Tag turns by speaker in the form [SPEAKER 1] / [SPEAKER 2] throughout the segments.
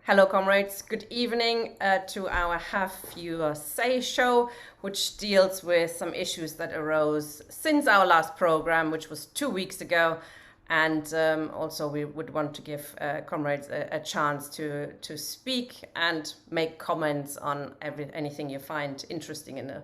[SPEAKER 1] Hello, comrades. Good evening to our Have Your Say show, which deals with some issues that arose since our last program, which was 2 weeks ago. And also we would want to give comrades a chance to speak and make comments on anything you find interesting in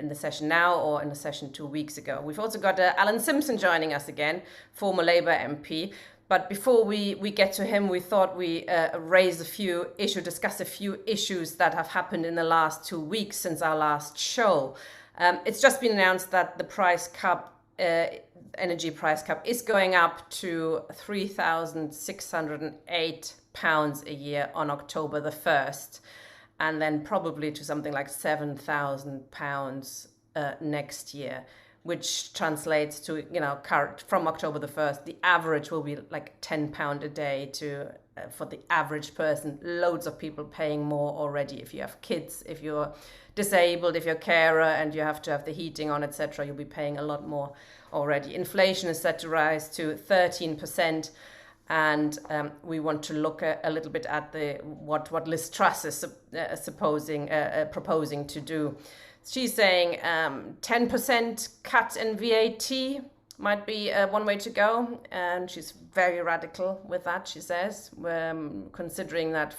[SPEAKER 1] the session now or in the session 2 weeks ago. We've also got Alan Simpson joining us again, former Labour MP. But before we get to him, we thought we discuss a few issues that have happened in the last 2 weeks since our last show. It's just been announced that the price cap, energy price cap, is going up to £3,608 a year on October the 1st, and then probably to something like £7,000 next year, which translates to, from October the 1st, the average will be like £10 a day for the average person. Loads of people paying more already. If you have kids, if you're disabled, if you're a carer and you have to have the heating on, etc., you'll be paying a lot more already. Inflation is set to rise to 13%. And we want to look a little bit at what Liz Truss is proposing to do. She's saying 10% cut in VAT might be one way to go, and she's very radical with that, she says, considering that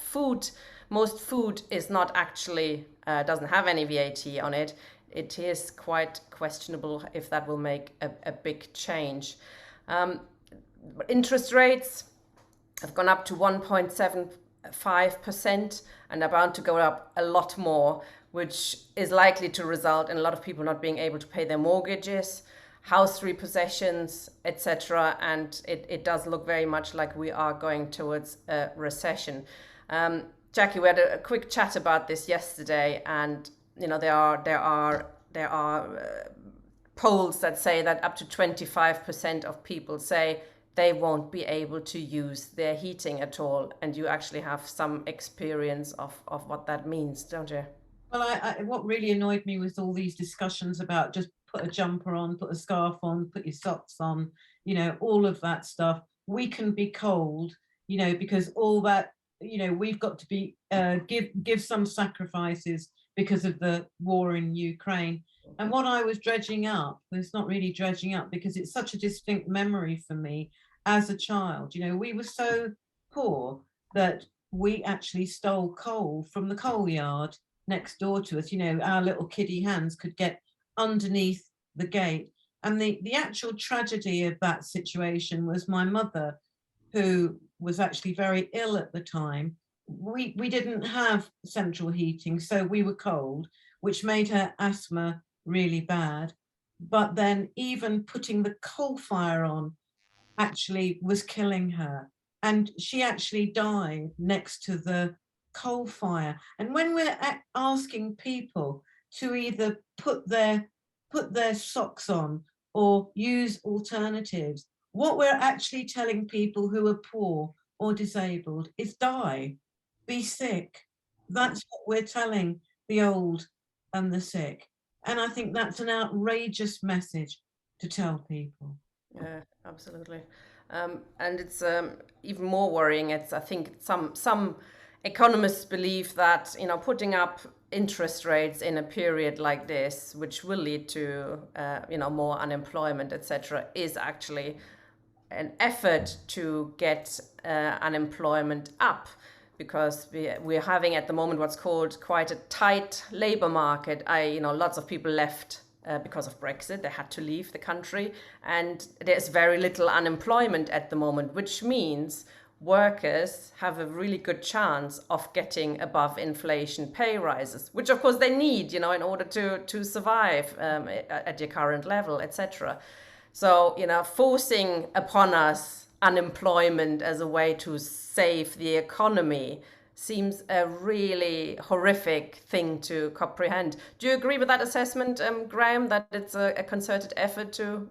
[SPEAKER 1] most food is not actually, doesn't have any VAT on it. It is quite questionable if that will make a big change. Interest rates have gone up to 1.75% and are bound to go up a lot more, which is likely to result in a lot of people not being able to pay their mortgages, house repossessions, etc. And it does look very much like we are going towards a recession. Jackie, we had a quick chat about this yesterday, and there are polls that say that up to 25% of people say they won't be able to use their heating at all. And you actually have some experience of what that means, don't you?
[SPEAKER 2] Well, what really annoyed me was all these discussions about just put a jumper on, put a scarf on, put your socks on, all of that stuff. We can be cold, because all that, we've got to be give some sacrifices because of the war in Ukraine. And what I was dredging up, it's not really dredging up because it's such a distinct memory for me as a child. We were so poor that we actually stole coal from the coal yard next door to us. Our little kiddie hands could get underneath the gate. And the actual tragedy of that situation was my mother, who was actually very ill at the time. We didn't have central heating, so we were cold, which made her asthma really bad. But then even putting the coal fire on actually was killing her. And she actually died next to the coal fire. And when we're asking people to either put their socks on or use alternatives, what we're actually telling people who are poor or disabled is die, be sick. That's what we're telling the old and the sick. And I think that's an outrageous message to tell people.
[SPEAKER 1] Yeah, absolutely. And it's even more worrying. I think some economists believe that putting up interest rates in a period like this, which will lead to more unemployment, etc., is actually an effort to get unemployment up, because we're having at the moment what's called quite a tight labor market. Lots of people left because of Brexit. They had to leave the country, and there's very little unemployment at the moment, which means workers have a really good chance of getting above inflation pay rises, which of course they need, in order to survive at your current level, etc. So, forcing upon us unemployment as a way to save the economy seems a really horrific thing to comprehend. Do you agree with that assessment, Graham, that it's a concerted effort to,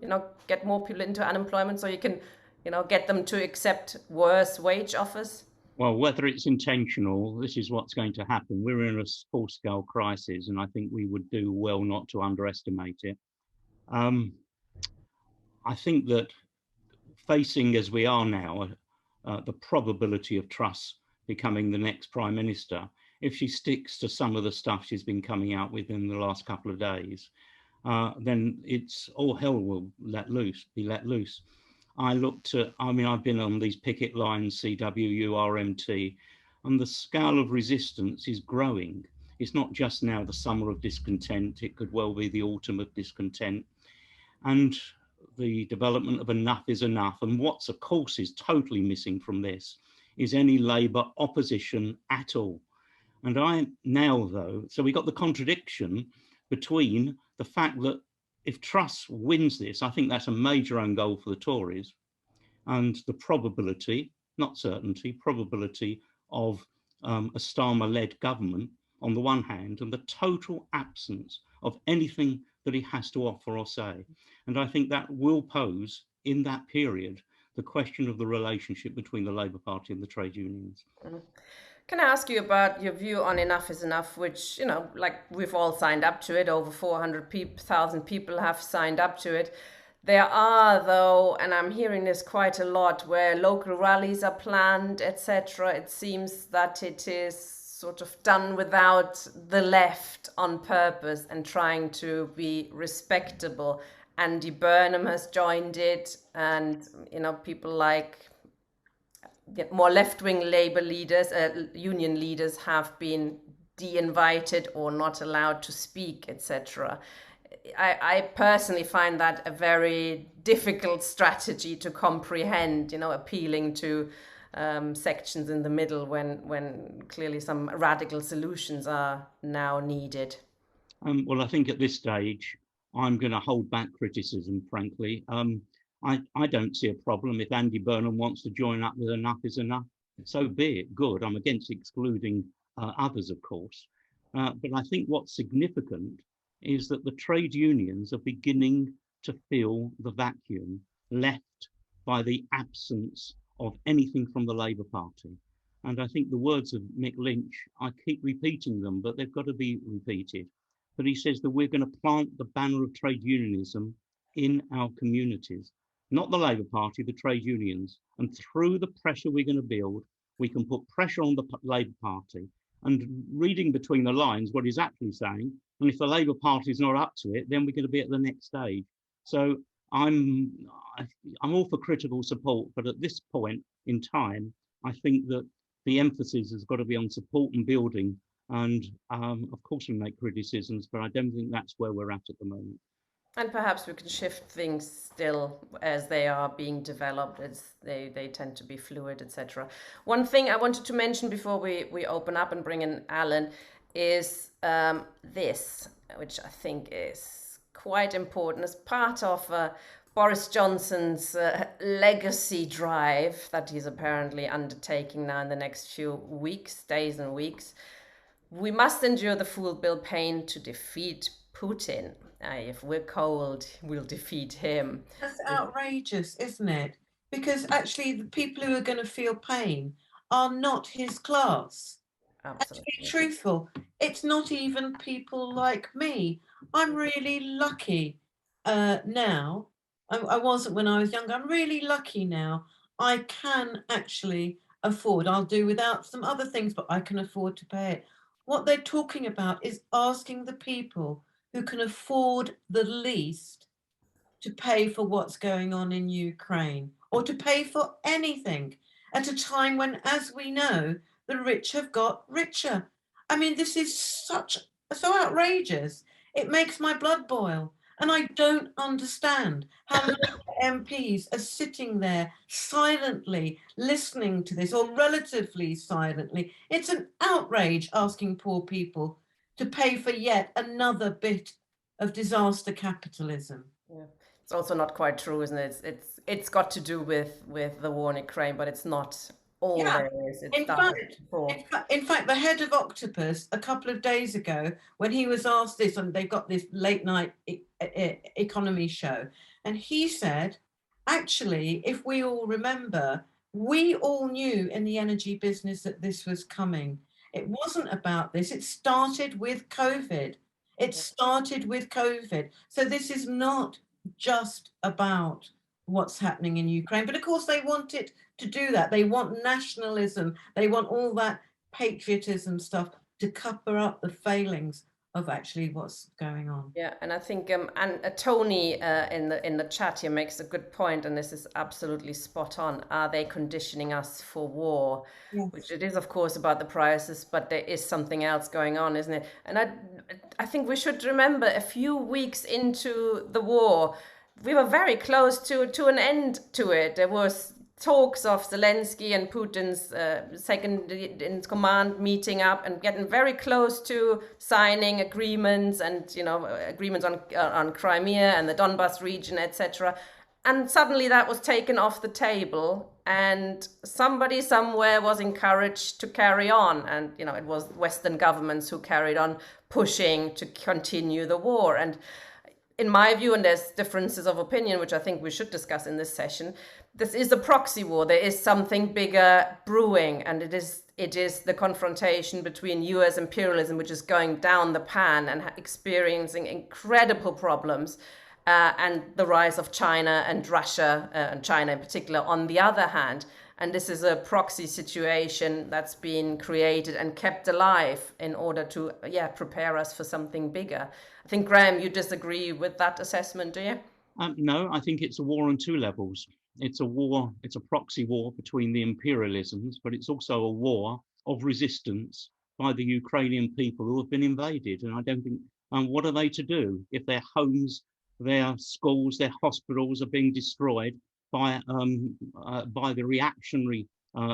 [SPEAKER 1] get more people into unemployment so you can, get them to accept worse wage offers?
[SPEAKER 3] Well, whether it's intentional, this is what's going to happen. We're in a full-scale crisis, and I think we would do well not to underestimate it. I think that facing, as we are now, the probability of Truss becoming the next Prime Minister, if she sticks to some of the stuff she's been coming out with in the last couple of days, then it's all hell will be let loose. I looked at, I mean, I've been on these picket lines, CWU, RMT, and the scale of resistance is growing. It's not just now the summer of discontent, it could well be the autumn of discontent. And the development of enough is enough. And what's, of course, is totally missing from this is any Labour opposition at all. And I now, though, so we got the contradiction between the fact that if Truss wins this, I think that's a major own goal for the Tories, and the probability, not certainty, probability of a Starmer-led government on the one hand, and the total absence of anything that he has to offer or say. And I think that will pose, in that period, the question of the relationship between the Labour Party and the trade unions.
[SPEAKER 1] Can I ask you about your view on enough is enough, which, you know, like we've all signed up to it, over 400,000 people have signed up to it. There are, though, and I'm hearing this quite a lot, where local rallies are planned, etc. It seems that it is sort of done without the left on purpose and trying to be respectable. Andy Burnham has joined it, and, you know, people like more left-wing Labour leaders, union leaders have been de-invited or not allowed to speak, etc. I personally find that a very difficult strategy to comprehend, you know, appealing to sections in the middle when clearly some radical solutions are now needed.
[SPEAKER 3] Well, I think at this stage, I'm going to hold back criticism, frankly. I don't see a problem if Andy Burnham wants to join up with Enough is Enough. So be it, good. I'm against excluding others, of course. But I think what's significant is that the trade unions are beginning to fill the vacuum left by the absence of anything from the Labour Party. And I think the words of Mick Lynch, I keep repeating them, but they've got to be repeated. But he says that we're going to plant the banner of trade unionism in our communities. Not the Labour Party, the trade unions. And through the pressure we're going to build, we can put pressure on the Labour Party. And reading between the lines, what he's actually saying, and if the Labour Party is not up to it, then we're going to be at the next stage. So I'm all for critical support, but at this point in time, I think that the emphasis has got to be on support and building. And of course we make criticisms, but I don't think that's where we're at the moment.
[SPEAKER 1] And perhaps we can shift things still as they are being developed, as they tend to be fluid, etc. One thing I wanted to mention before we open up and bring in Alan is this, which I think is quite important as part of Boris Johnson's legacy drive that he's apparently undertaking now in the next few days and weeks. We must endure the full bill pain to defeat Putin. If we're cold, we'll defeat him.
[SPEAKER 2] That's outrageous, isn't it? Because actually the people who are going to feel pain are not his class.
[SPEAKER 1] Absolutely.
[SPEAKER 2] And to be truthful, it's not even people like me. I'm really lucky now. I wasn't when I was younger. I'm really lucky now. I can actually afford. I'll do without some other things, but I can afford to pay it. What they're talking about is asking the people who can afford the least to pay for what's going on in Ukraine, or to pay for anything at a time when, as we know, the rich have got richer. I mean, this is so outrageous. It makes my blood boil. And I don't understand how MPs are sitting there silently listening to this, or relatively silently. It's an outrage asking poor people to pay for yet another bit of disaster capitalism.
[SPEAKER 1] Yeah. It's also not quite true, isn't it? It's got to do with the war in Ukraine, but it's not all there is.
[SPEAKER 2] In fact, the head of Octopus a couple of days ago, when he was asked this, and they've got this late night economy show, and he said, actually, if we all remember, we all knew in the energy business that this was coming. It wasn't about this. It started with COVID. So this is not just about what's happening in Ukraine. But of course, they want it to do that. They want nationalism. They want all that patriotism stuff to cover up the failings of actually what's going on.
[SPEAKER 1] Yeah, and I think Tony in the chat here makes a good point, and this is absolutely spot on. Are they conditioning us for war?
[SPEAKER 2] Yes.
[SPEAKER 1] Which it is, of course, about the prices, but there is something else going on, isn't it? And I think we should remember a few weeks into the war, we were very close to an end to it. There was talks of Zelensky and Putin's second in command meeting up and getting very close to signing agreements, and agreements on Crimea and the Donbas region, etc. And suddenly that was taken off the table, and somebody somewhere was encouraged to carry on, and it was Western governments who carried on pushing to continue the war. And in my view, and there's differences of opinion, which I think we should discuss in this session, this is a proxy war. There is something bigger brewing, and it is the confrontation between US imperialism, which is going down the pan and experiencing incredible problems, and the rise of China and Russia, and China in particular, on the other hand. And this is a proxy situation that's been created and kept alive in order to, prepare us for something bigger. I think, Graham, you disagree with that assessment, do you?
[SPEAKER 3] No, I think it's a war on two levels. It's a proxy war between the imperialisms, but it's also a war of resistance by the Ukrainian people who have been invaded. And I don't think, what are they to do if their homes, their schools, their hospitals are being destroyed by the reactionary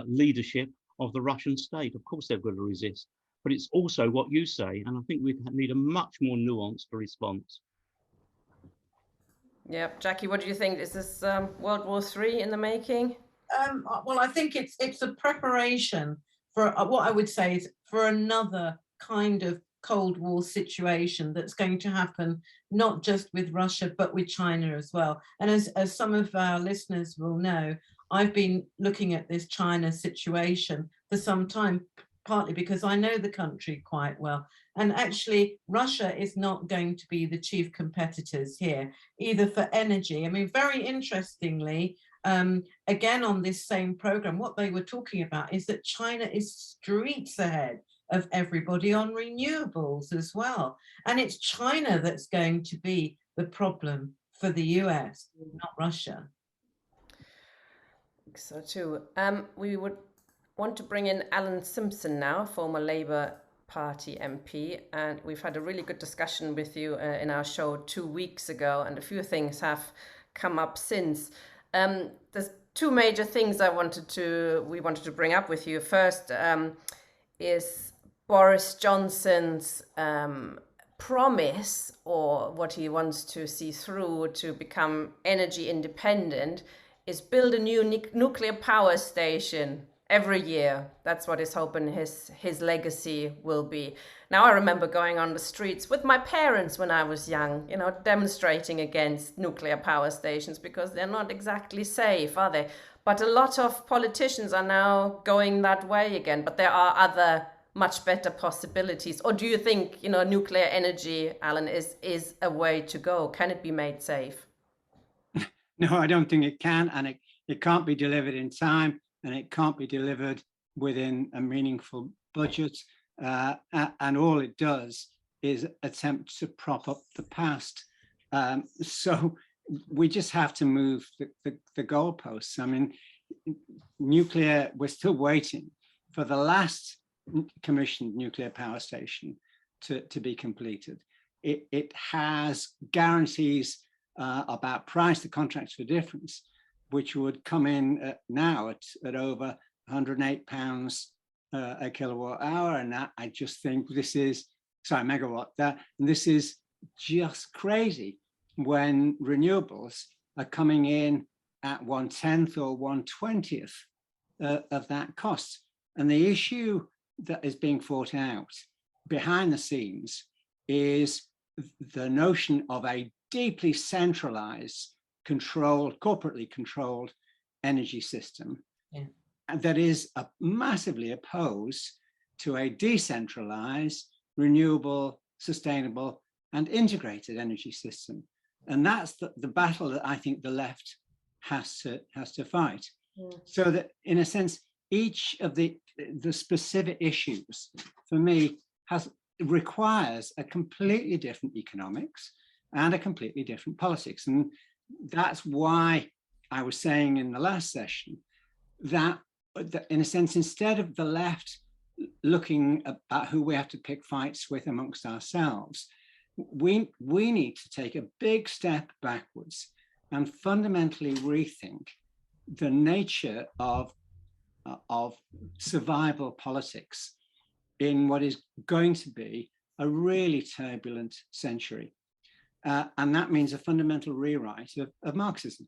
[SPEAKER 3] leadership of the Russian state? Of course they've got to resist. But it's also what you say, and I think we need a much more nuanced response.
[SPEAKER 1] Yeah, Jackie, what do you think? Is this World War III in the making?
[SPEAKER 2] Well, I think it's a preparation for what I would say is for another kind of Cold War situation that's going to happen, not just with Russia, but with China as well. And as some of our listeners will know, I've been looking at this China situation for some time, partly because I know the country quite well. And actually, Russia is not going to be the chief competitors here, either for energy. I mean, very interestingly, again, on this same program, what they were talking about is that China is streets ahead of everybody on renewables as well. And it's China that's going to be the problem for the US, not Russia.
[SPEAKER 1] I think so too. We would want to bring in Alan Simpson now, former Labour Party MP, and we've had a really good discussion with you in our show 2 weeks ago, and a few things have come up since. There's two major things we wanted to bring up with you. First is Boris Johnson's promise, or what he wants to see through to become energy independent, is build a new nuclear power station every year. That's what he's hoping his legacy will be. Now, I remember going on the streets with my parents when I was young, demonstrating against nuclear power stations because they're not exactly safe, are they? But a lot of politicians are now going that way again, but there are other much better possibilities. Or do you think, nuclear energy, Alan, is a way to go? Can it be made safe?
[SPEAKER 4] No, I don't think it can, and it can't be delivered in time, and it can't be delivered within a meaningful budget. And all it does is attempt to prop up the past. So we just have to move the goalposts. I mean, nuclear, we're still waiting for the last commissioned nuclear power station to be completed. It has guarantees about price, the contracts for difference, which would come in now at over £108 a kilowatt hour. And that, I just think this is, megawatt, this is just crazy when renewables are coming in at 1/10 or 1/20 of that cost. And the issue that is being fought out behind the scenes is the notion of a deeply centralized, corporately controlled energy system, and that is massively opposed to a decentralized, renewable, sustainable, and integrated energy system. And that's the battle that I think the left has to fight.
[SPEAKER 1] Mm.
[SPEAKER 4] So that, in a sense, each of the specific issues for me requires a completely different economics and a completely different politics. And that's why I was saying in the last session that in a sense, instead of the left looking at who we have to pick fights with amongst ourselves, we need to take a big step backwards and fundamentally rethink the nature of survival politics in what is going to be a really turbulent century. And that means a fundamental rewrite of Marxism.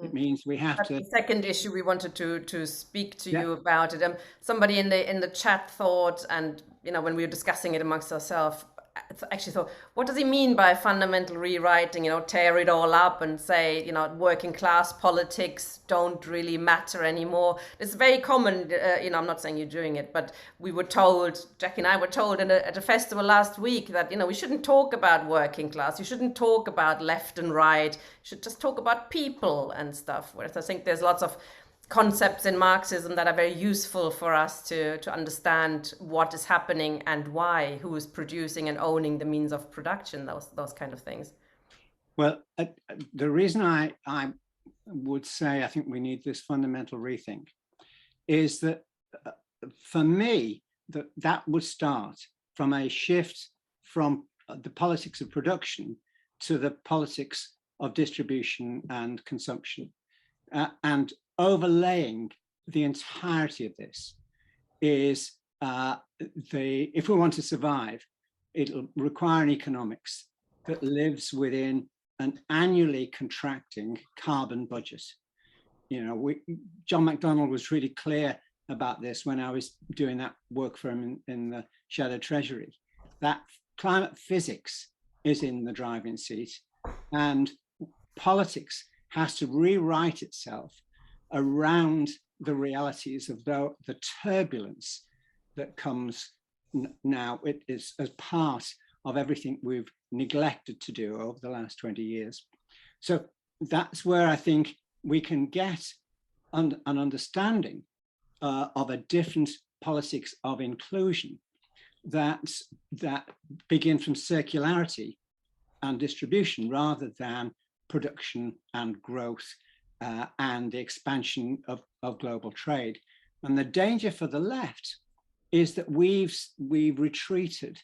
[SPEAKER 4] It means we have
[SPEAKER 1] That's
[SPEAKER 4] to.
[SPEAKER 1] the second issue we wanted to speak to
[SPEAKER 4] Yeah.
[SPEAKER 1] you about it. Somebody in the chat thought, and when we were discussing it amongst ourselves, actually thought, what does he mean by fundamental rewriting? Tear it all up and say, working class politics don't really matter anymore. It's very common. I'm not saying you're doing it, but we were told, Jackie and I were told at a festival last week that we shouldn't talk about working class. You shouldn't talk about left and right. You should just talk about people and stuff. Whereas I think there's lots of concepts in Marxism that are very useful for us to understand what is happening and why, who is producing and owning the means of production, those kind of things.
[SPEAKER 4] Well, the reason I would say I think we need this fundamental rethink is that for me, that would start from a shift from the politics of production to the politics of distribution and consumption. And overlaying the entirety of this is if we want to survive, it'll require an economics that lives within an annually contracting carbon budget. John MacDonald was really clear about this when I was doing that work for him in the Shadow Treasury, that climate physics is in the driving seat and politics has to rewrite itself around the realities of the turbulence that comes now. It is as part of everything we've neglected to do over the last 20 years. So that's where I think we can get an understanding of a different politics of inclusion that begin from circularity and distribution rather than production and growth and the expansion of global trade. And the danger for the left is that we've retreated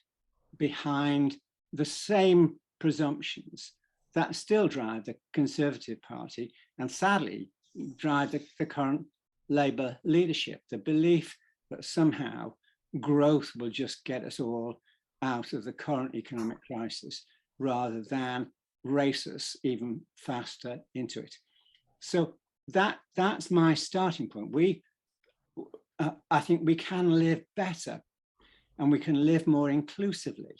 [SPEAKER 4] behind the same presumptions that still drive the Conservative Party and sadly drive the current Labour leadership, the belief that somehow growth will just get us all out of the current economic crisis rather than race us even faster into it. So that's my starting point. I think we can live better and we can live more inclusively,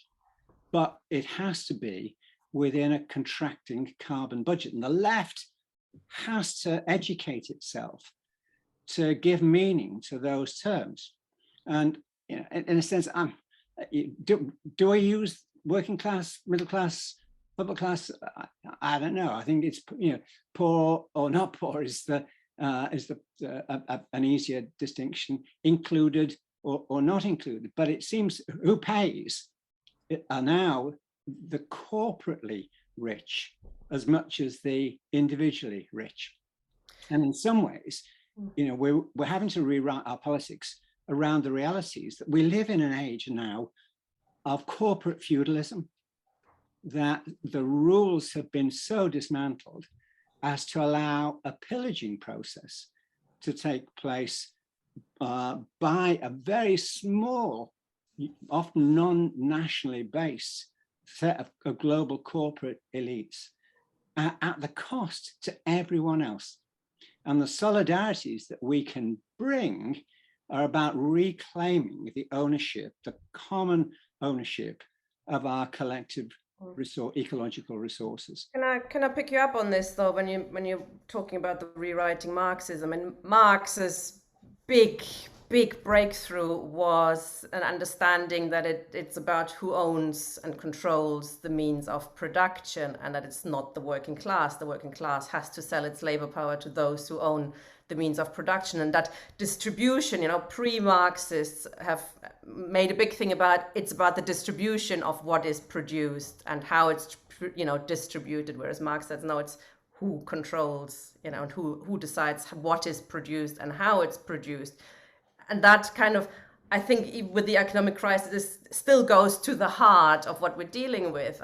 [SPEAKER 4] but it has to be within a contracting carbon budget. And the left has to educate itself to give meaning to those terms. And in a sense, do I use working class, middle class, upper class? I don't know. I think it's poor or not poor is an easier distinction. Included or not included. But it seems who pays are now the corporately rich as much as the individually rich. And in some ways, we're having to rewrite our politics around the realities that we live in an age now of corporate feudalism, that the rules have been so dismantled as to allow a pillaging process to take place by a very small, often non-nationally based set of global corporate elites at the cost to everyone else. And the solidarities that we can bring are about reclaiming the ownership, the common ownership of our collective ecological resources.
[SPEAKER 1] Can I pick you up on this though, when you're talking about the rewriting Marxism and Marx's big big breakthrough was an understanding that it's about who owns and controls the means of production, and that it's not the working class. The working class has to sell its labor power to those who own the means of production. And that distribution, pre-Marxists have made a big thing about, it's about the distribution of what is produced and how it's, distributed, whereas Marx says, no, it's who controls, and who decides what is produced and how it's produced. And that kind of, I think with the economic crisis, this still goes to the heart of what we're dealing with.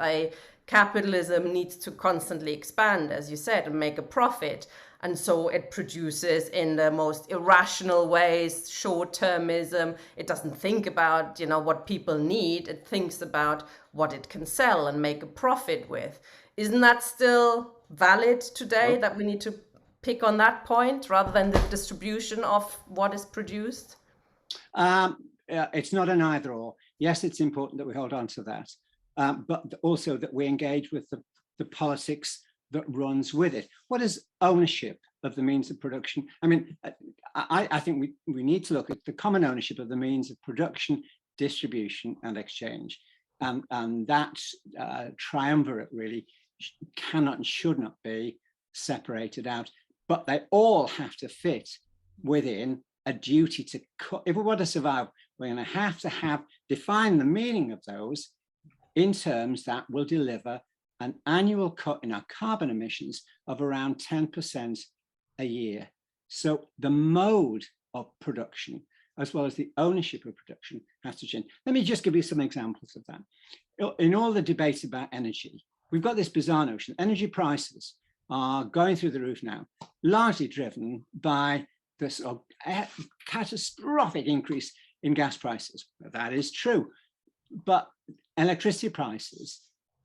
[SPEAKER 1] Capitalism needs to constantly expand, as you said, and make a profit. And so it produces in the most irrational ways, short-termism. It doesn't think about, what people need. It thinks about what it can sell and make a profit with. Isn't that still valid today, that we need to pick on that point rather than the distribution of what is produced?
[SPEAKER 4] It's not an either or. Yes, it's important that we hold on to that, but also that we engage with the politics that runs with it. What is ownership of the means of production? I mean, I think we need to look at the common ownership of the means of production, distribution, and exchange. And that triumvirate really cannot and should not be separated out, but they all have to fit within a duty to cut. If we want to survive, we're going to have define the meaning of those in terms that will deliver an annual cut in our carbon emissions of around 10% a year. So the mode of production, as well as the ownership of production, has to change. Let me just give you some examples of that. In all the debates about energy, we've got this bizarre notion. Energy prices are going through the roof now, largely driven by this catastrophic increase in gas prices. That is true, but electricity prices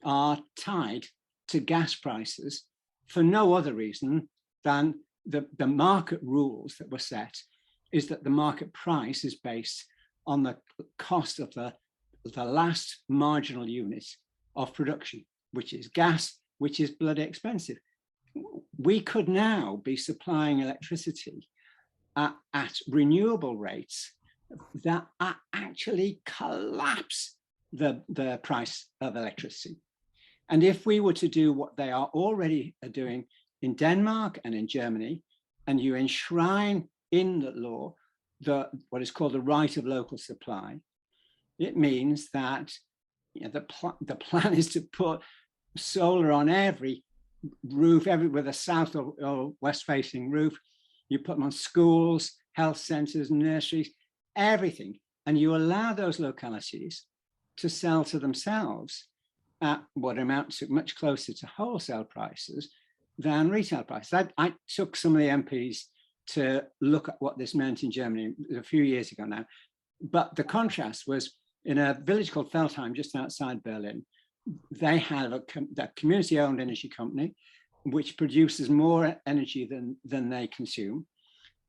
[SPEAKER 4] are tied to gas prices for no other reason than the market rules that were set is that the market price is based on the cost of the last marginal unit of production, which is gas, which is bloody expensive. We could now be supplying electricity at renewable rates that actually collapse the price of electricity. And if we were to do what they are already doing in Denmark and in Germany, and you enshrine in the law what is called the right of local supply, it means that the plan is to put solar on every roof, with a south or west facing roof. You put them on schools, health centers, nurseries, everything. And you allow those localities to sell to themselves at what amounts to much closer to wholesale prices than retail prices. I took some of the MPs to look at what this meant in Germany a few years ago now. But the contrast was in a village called Feldheim, just outside Berlin. They have a community-owned energy company which produces more energy than they consume,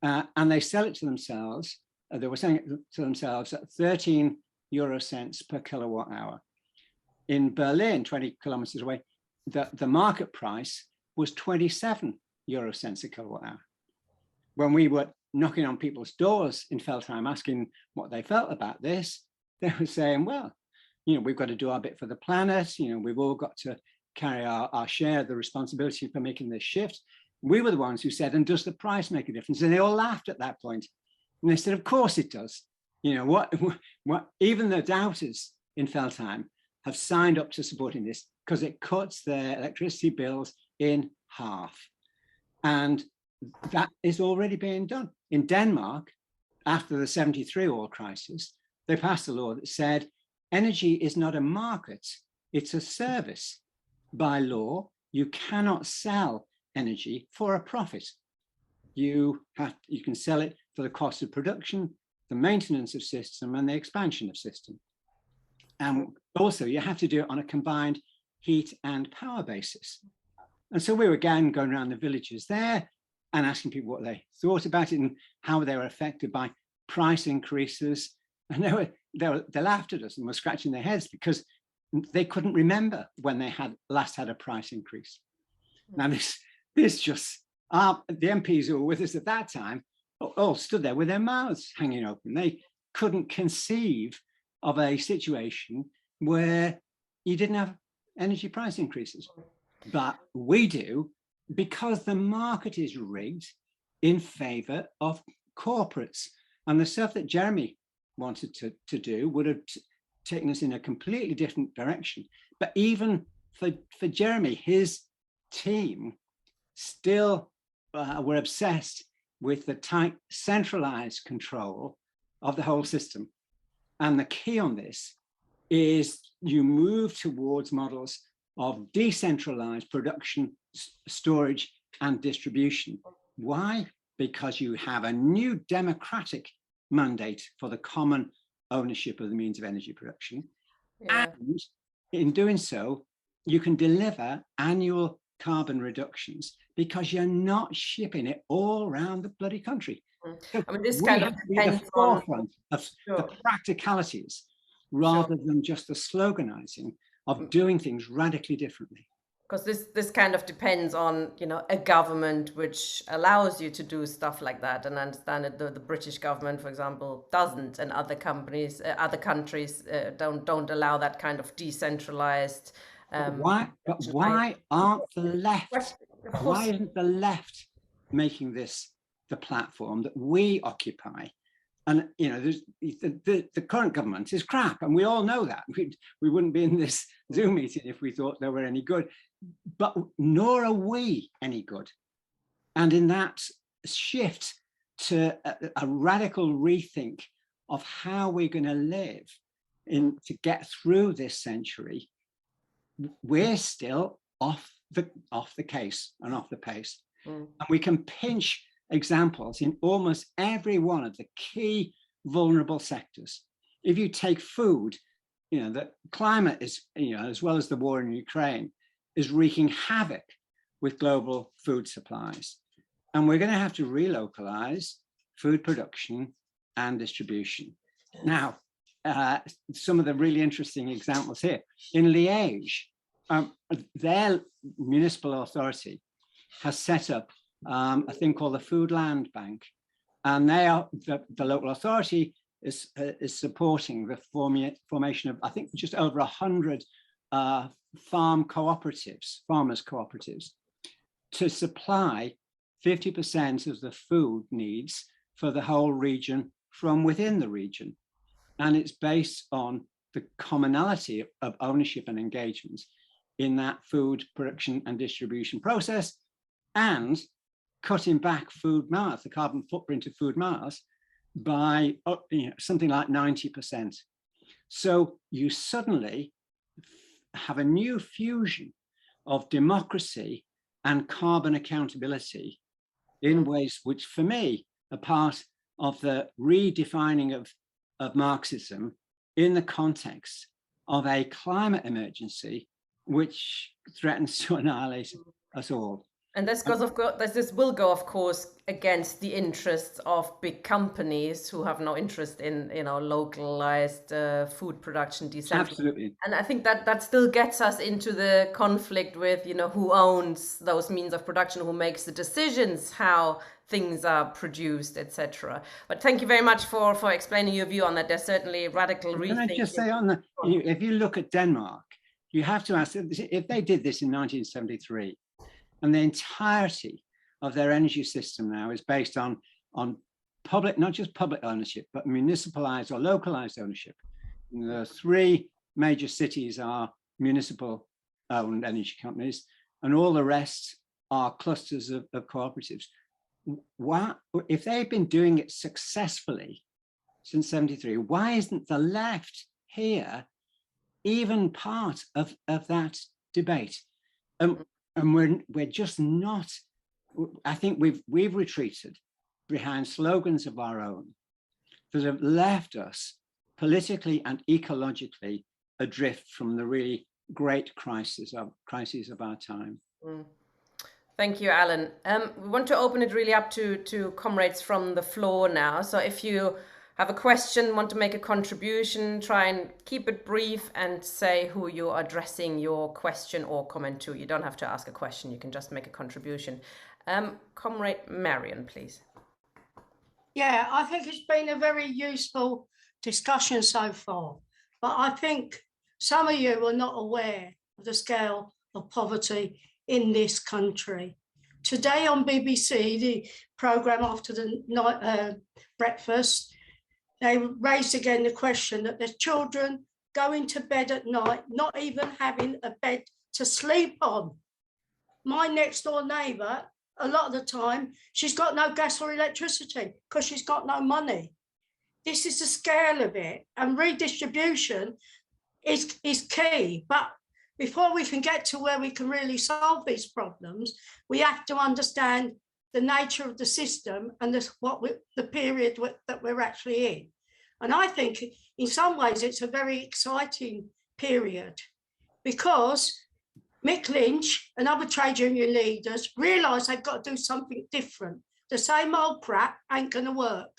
[SPEAKER 4] and they sell it to themselves. They were selling it to themselves at 13 euro cents per kilowatt hour. In Berlin, 20 kilometers away, the market price was 27 euro cents a kilowatt hour. When we were knocking on people's doors in Feldheim asking what they felt about this, they were saying, well, we've got to do our bit for the planet. We've all got to carry our share of the responsibility for making this shift. We were the ones who said, and does the price make a difference? And they all laughed at that point. And they said, of course it does. What even the doubters in Feldheim have signed up to supporting this because it cuts their electricity bills in half. And that is already being done. In Denmark, after the 73 oil crisis, they passed a law that said energy is not a market, it's a service. By law, you cannot sell energy for a profit. You can sell it for the cost of production, the maintenance of system, and the expansion of system. And also, you have to do it on a combined heat and power basis. And so we were again going around the villages there and asking people what they thought about it and how they were affected by price increases. And they laughed at us and were scratching their heads because they couldn't remember when they had last had a price increase. Now the MPs who were with us at that time all stood there with their mouths hanging open. They couldn't conceive of a situation where you didn't have energy price increases. But we do, because the market is rigged in favor of corporates. And the stuff that Jeremy wanted to do would have taken us in a completely different direction. But even for Jeremy, his team still were obsessed with the tight centralized control of the whole system. And the key on this is you move towards models of decentralized production, storage, and distribution. Why? Because you have a new democratic mandate for the common ownership of the means of energy production. Yeah. And in doing so, you can deliver annual carbon reductions because you're not shipping it all around the bloody country. So
[SPEAKER 1] I mean, this kind of depends
[SPEAKER 4] the forefront of the practicalities rather than just the sloganizing of doing things radically differently.
[SPEAKER 1] Because this kind of depends on, you know, a government which allows you to do stuff like that. And I understand that the British government, for example, doesn't, and other countries don't allow that kind of decentralized.
[SPEAKER 4] Why aren't the left? Why isn't the left making this the platform that we occupy? And you know, the current government is crap, and we all know that. We wouldn't be in this Zoom meeting if we thought they were any good, but nor are we any good. And in that shift to a radical rethink of how we're going to live to get through this century, we're still off the case and off the pace. And we can pinch examples in almost every one of the key vulnerable sectors. If you take food, you know, the climate is, you know, as well as the war in Ukraine, is wreaking havoc with global food supplies. And we're going to have to relocalize food production and distribution. Now, some of the really interesting examples here. In Liège, their municipal authority has set up a thing called the Food Land Bank, and they are the local authority is supporting the formation of, I think, just over 100 farmers cooperatives to supply 50% of the food needs for the whole region from within the region, and it's based on the commonality of ownership and engagement in that food production and distribution process, and cutting back food miles, the carbon footprint of food miles, by something like 90%. So you suddenly have a new fusion of democracy and carbon accountability in ways which, for me, are part of the redefining of Marxism in the context of a climate emergency which threatens to annihilate us all.
[SPEAKER 1] And this will go, of course, against the interests of big companies who have no interest in, you know, localized food production,
[SPEAKER 4] Absolutely.
[SPEAKER 1] And I think that still gets us into the conflict with, you know, who owns those means of production, who makes the decisions, how things are produced, etc. But thank you very much for explaining your view on that. There's certainly radical rethinking.
[SPEAKER 4] Can I just say on that, if you look at Denmark, you have to ask, if they did this in 1973, and the entirety of their energy system now is based on public, not just public ownership, but municipalized or localized ownership. The three major cities are municipal owned energy companies, and all the rest are clusters of cooperatives. Why, if they've been doing it successfully since 73, why isn't the left here even part of that debate? And we're just not. I think we've retreated behind slogans of our own that have left us politically and ecologically adrift from the really great crises of our time.
[SPEAKER 1] Thank you, Alan. We want to open it really up to comrades from the floor now. So if you have a question, want to make a contribution, try and keep it brief and say who you are addressing your question or comment to. You don't have to ask a question, you can just make a contribution. Comrade Marion, please.
[SPEAKER 5] Yeah, I think it's been a very useful discussion so far, but I think some of you are not aware of the scale of poverty in this country. Today on BBC, the programme after the night breakfast, they raised again the question that there's children going to bed at night, not even having a bed to sleep on. My next door neighbour, a lot of the time, she's got no gas or electricity because she's got no money. This is the scale of it, and redistribution is key. But before we can get to where we can really solve these problems, we have to understand the nature of the system and the period that we're actually in. And I think in some ways it's a very exciting period because Mick Lynch and other trade union leaders realise they've got to do something different. The same old crap ain't going to work.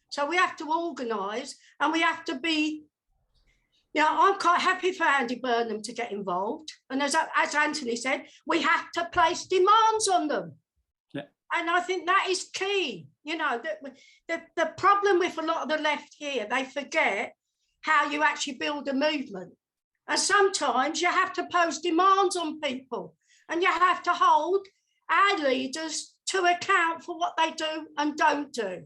[SPEAKER 5] So we have to organise, and we have to be, you know, I'm quite happy for Andy Burnham to get involved. And as Anthony said, we have to place demands on them. Yeah. And I think that is key. You know, the problem with a lot of the left here, they forget how you actually build a movement. And sometimes you have to pose demands on people, and you have to hold our leaders to account for what they do and don't do.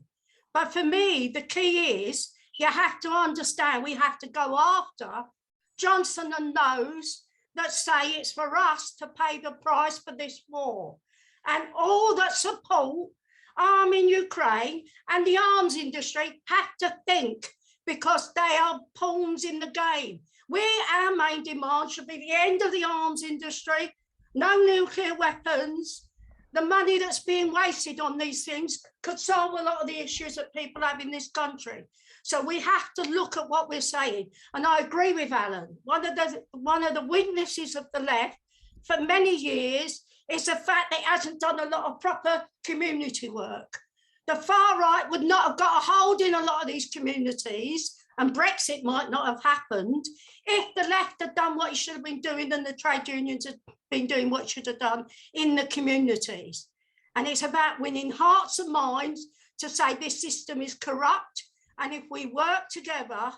[SPEAKER 5] But for me, the key is you have to understand we have to go after Johnson and those that say it's for us to pay the price for this war. And all that support arm in Ukraine and the arms industry have to think, because they are pawns in the game. Our main demand should be the end of the arms industry, no nuclear weapons. The money that's being wasted on these things could solve a lot of the issues that people have in this country. So we have to look at what we're saying. And I agree with Alan. One of the weaknesses of the left for many years is the fact that it hasn't done a lot of proper community work. The far right would not have got a hold in a lot of these communities, and Brexit might not have happened if the left had done what it should have been doing and the trade unions had been doing what it should have done in the communities. And it's about winning hearts and minds to say this system is corrupt, and if we work together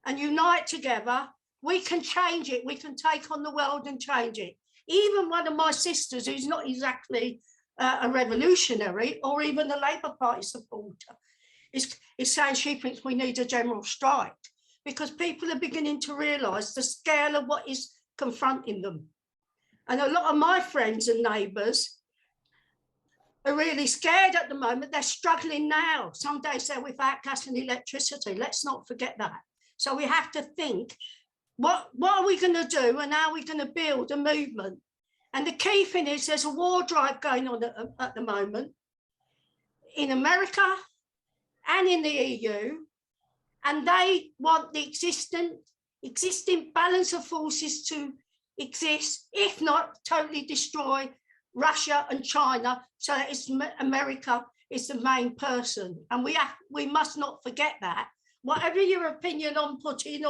[SPEAKER 5] and unite together, we can change it. We can take on the world and change it. Even one of my sisters, who's not exactly a revolutionary or even a Labour Party supporter, is saying she thinks we need a general strike, because people are beginning to realise the scale of what is confronting them. And a lot of my friends and neighbours are really scared at the moment. They're struggling now. Some days they're without gas and electricity. Let's not forget that. So we have to think, what are we going to do, and how are we going to build a movement? And the key thing is there's a war drive going on at the moment in America and in the EU, and they want the existing balance of forces to exist, if not totally destroy Russia and China, so that it's America is the main person. And we must not forget that. Whatever your opinion on Putin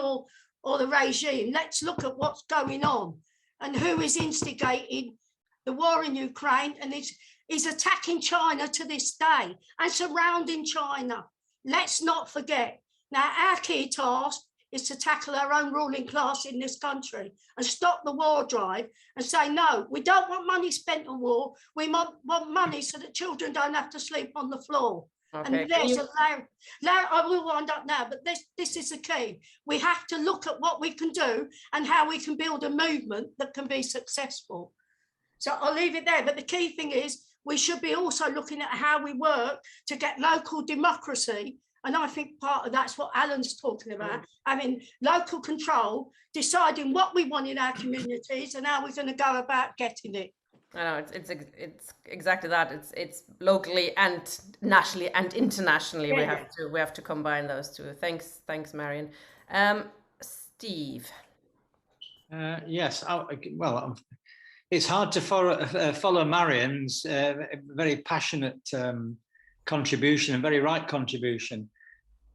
[SPEAKER 5] or the regime, let's look at what's going on and who is instigating the war in Ukraine, and is attacking China to this day and surrounding China. Let's not forget. Now, our key task is to tackle our own ruling class in this country and stop the war drive and say, no, we don't want money spent on war. We want money so that children don't have to sleep on the floor. Okay. And there's I will wind up now, but this is the key. We have to look at what we can do and how we can build a movement that can be successful. So I'll leave it there. But the key thing is we should be also looking at how we work to get local democracy. And I think part of that's what Alan's talking about. I mean, local control, deciding what we want in our communities and how we're going to go about getting it.
[SPEAKER 1] I know it's exactly that. It's locally and nationally and internationally. Yeah. We have to combine those two. Thanks, Marion. Steve.
[SPEAKER 6] Yes. Well, it's hard to follow Marion's very passionate contribution and very right contribution.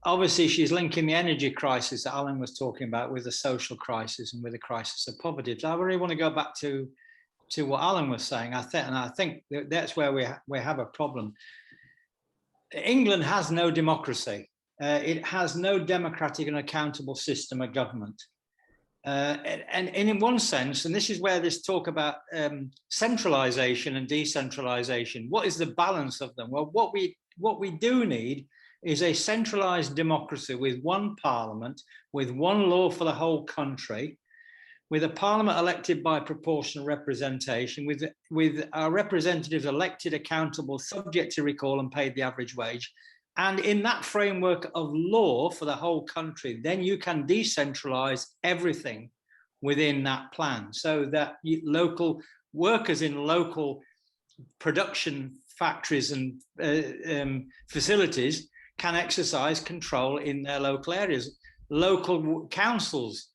[SPEAKER 6] Obviously, she's linking the energy crisis that Alan was talking about with the social crisis and with the crisis of poverty. So I really want to go back to what Alan was saying. I think that's where we have a problem. England has no democracy. It has no democratic and accountable system of government. And in one sense, and this is where this talk about centralization and decentralization, what is the balance of them? Well, what we do need is a centralized democracy with one parliament, with one law for the whole country, with a parliament elected by proportional representation, with our representatives elected, accountable, subject to recall and paid the average wage. And in that framework of law for the whole country, then you can decentralize everything within that plan so that local workers in local production factories and facilities can exercise control in their local areas. Local councils,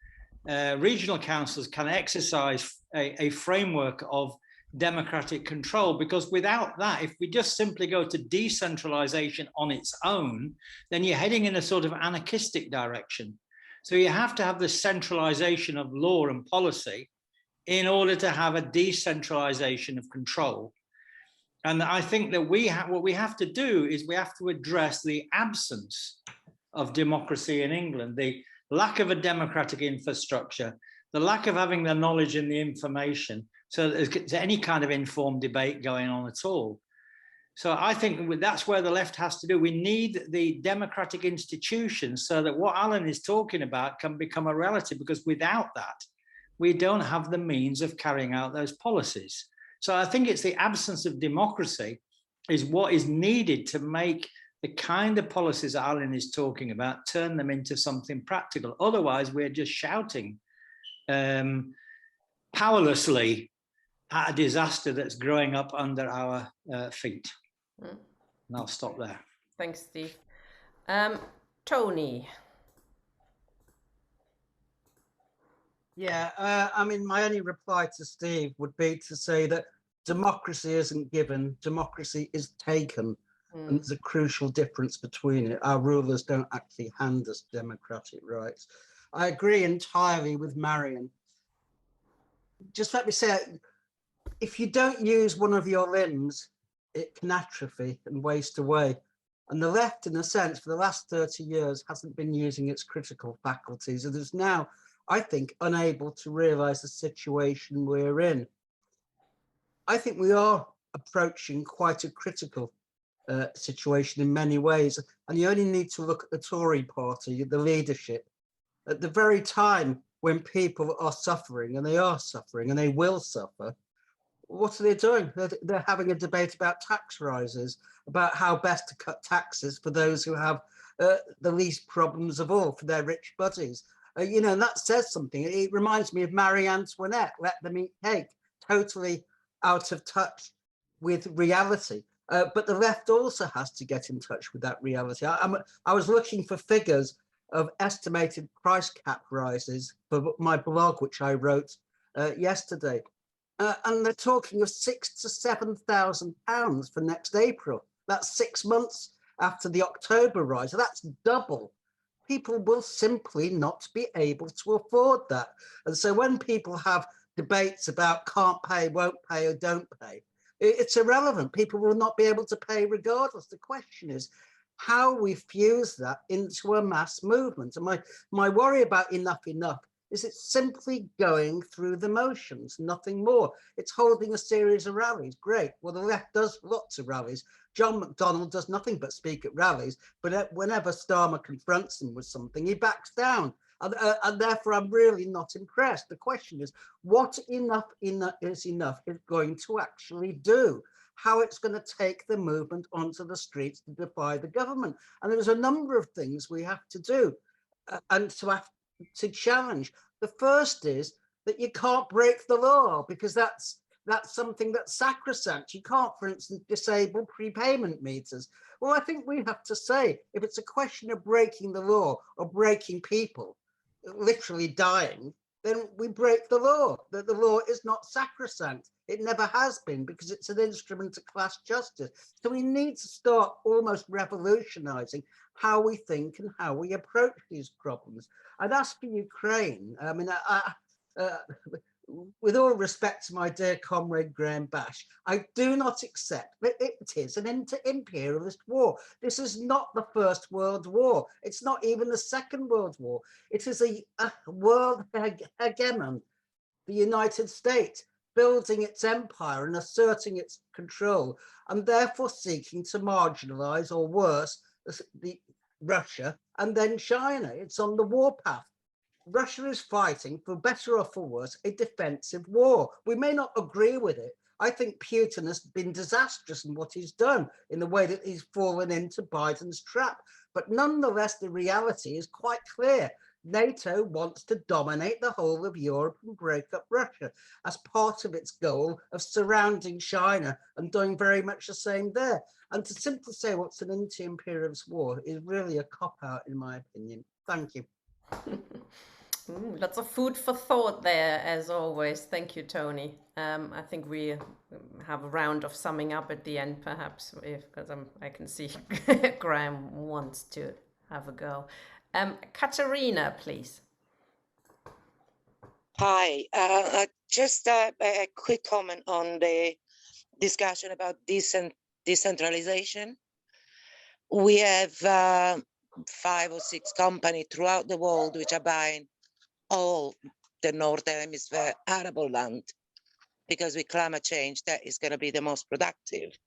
[SPEAKER 6] regional councils can exercise a framework of democratic control, because without that, if we just simply go to decentralization on its own, then you're heading in a sort of anarchistic direction. So you have to have the centralization of law and policy in order to have a decentralization of control. And I think that what we have to do is we have to address the absence of democracy in England, the lack of a democratic infrastructure, the lack of having the knowledge and the information, so there's any kind of informed debate going on at all. So I think that's where the left has to do. We need the democratic institutions so that what Alan is talking about can become a reality, because without that, we don't have the means of carrying out those policies. So I think it's the absence of democracy is what is needed to make the kind of policies that Alan is talking about, turn them into something practical. Otherwise, we're just shouting powerlessly at a disaster that's growing up under our feet. And I'll stop there.
[SPEAKER 1] Thanks, Steve. Tony.
[SPEAKER 7] Yeah, I mean, my only reply to Steve would be to say that democracy isn't given, democracy is taken. And there's a crucial difference between it. Our rulers don't actually hand us democratic rights. I agree entirely with Marion. Just let me say, if you don't use one of your limbs, it can atrophy and waste away. And the left, in a sense, for the last 30 years, hasn't been using its critical faculties. And is now, I think, unable to realize the situation we're in. I think we are approaching quite a critical situation in many ways. And you only need to look at the Tory party, the leadership, at the very time when people are suffering, and they are suffering, and they will suffer. What are they doing? They're having a debate about tax rises, about how best to cut taxes for those who have the least problems of all, for their rich buddies. You know, and that says something. It reminds me of Marie Antoinette, let them eat cake, totally out of touch with reality. But the left also has to get in touch with that reality. I was looking for figures of estimated price cap rises for my blog, which I wrote yesterday. And they're talking of £6,000 to £7,000 for next April. That's 6 months after the October rise. That's double. People will simply not be able to afford that. And so when people have debates about can't pay, won't pay, or don't pay, it's irrelevant. People will not be able to pay regardless. The question is how we fuse that into a mass movement. And my worry about Enough Enough is it's simply going through the motions, nothing more. It's holding a series of rallies. Great. Well, the left does lots of rallies. John McDonnell does nothing but speak at rallies, but whenever Starmer confronts him with something, he backs down. And therefore, I'm really not impressed. The question is, what enough is going to actually do? How it's going to take the movement onto the streets to defy the government? And there's a number of things we have to do and to challenge. The first is that you can't break the law, because that's something that's sacrosanct. You can't, for instance, disable prepayment meters. Well, I think we have to say, if it's a question of breaking the law or breaking people, literally dying, then we break the law. That the law is not sacrosanct. It never has been, because it's an instrument of class justice. So we need to start almost revolutionizing how we think and how we approach these problems. And as for Ukraine, I mean, with all respect to my dear comrade Graham Bash, I do not accept that it is an inter-imperialist war. This is not the First World War. It's not even the Second World War. It is a world hegemon, the United States, building its empire and asserting its control, and therefore seeking to marginalize, or worse, the Russia and then China. It's on the warpath. Russia is fighting, for better or for worse, a defensive war. We may not agree with it. I think Putin has been disastrous in what he's done, in the way that he's fallen into Biden's trap. But nonetheless, the reality is quite clear. NATO wants to dominate the whole of Europe and break up Russia as part of its goal of surrounding China and doing very much the same there. And to simply say what's an anti-imperialist war is really a cop-out, in my opinion. Thank you.
[SPEAKER 1] Lots of food for thought there, as always. Thank you, Tony. I think we have a round of summing up at the end, perhaps, because I can see Graham wants to have a go. Katerina, please.
[SPEAKER 8] Hi, just a quick comment on the discussion about decentralization. We have 5 or 6 companies throughout the world which are buying all the Northern Hemisphere arable land, because with climate change, that is going to be the most productive.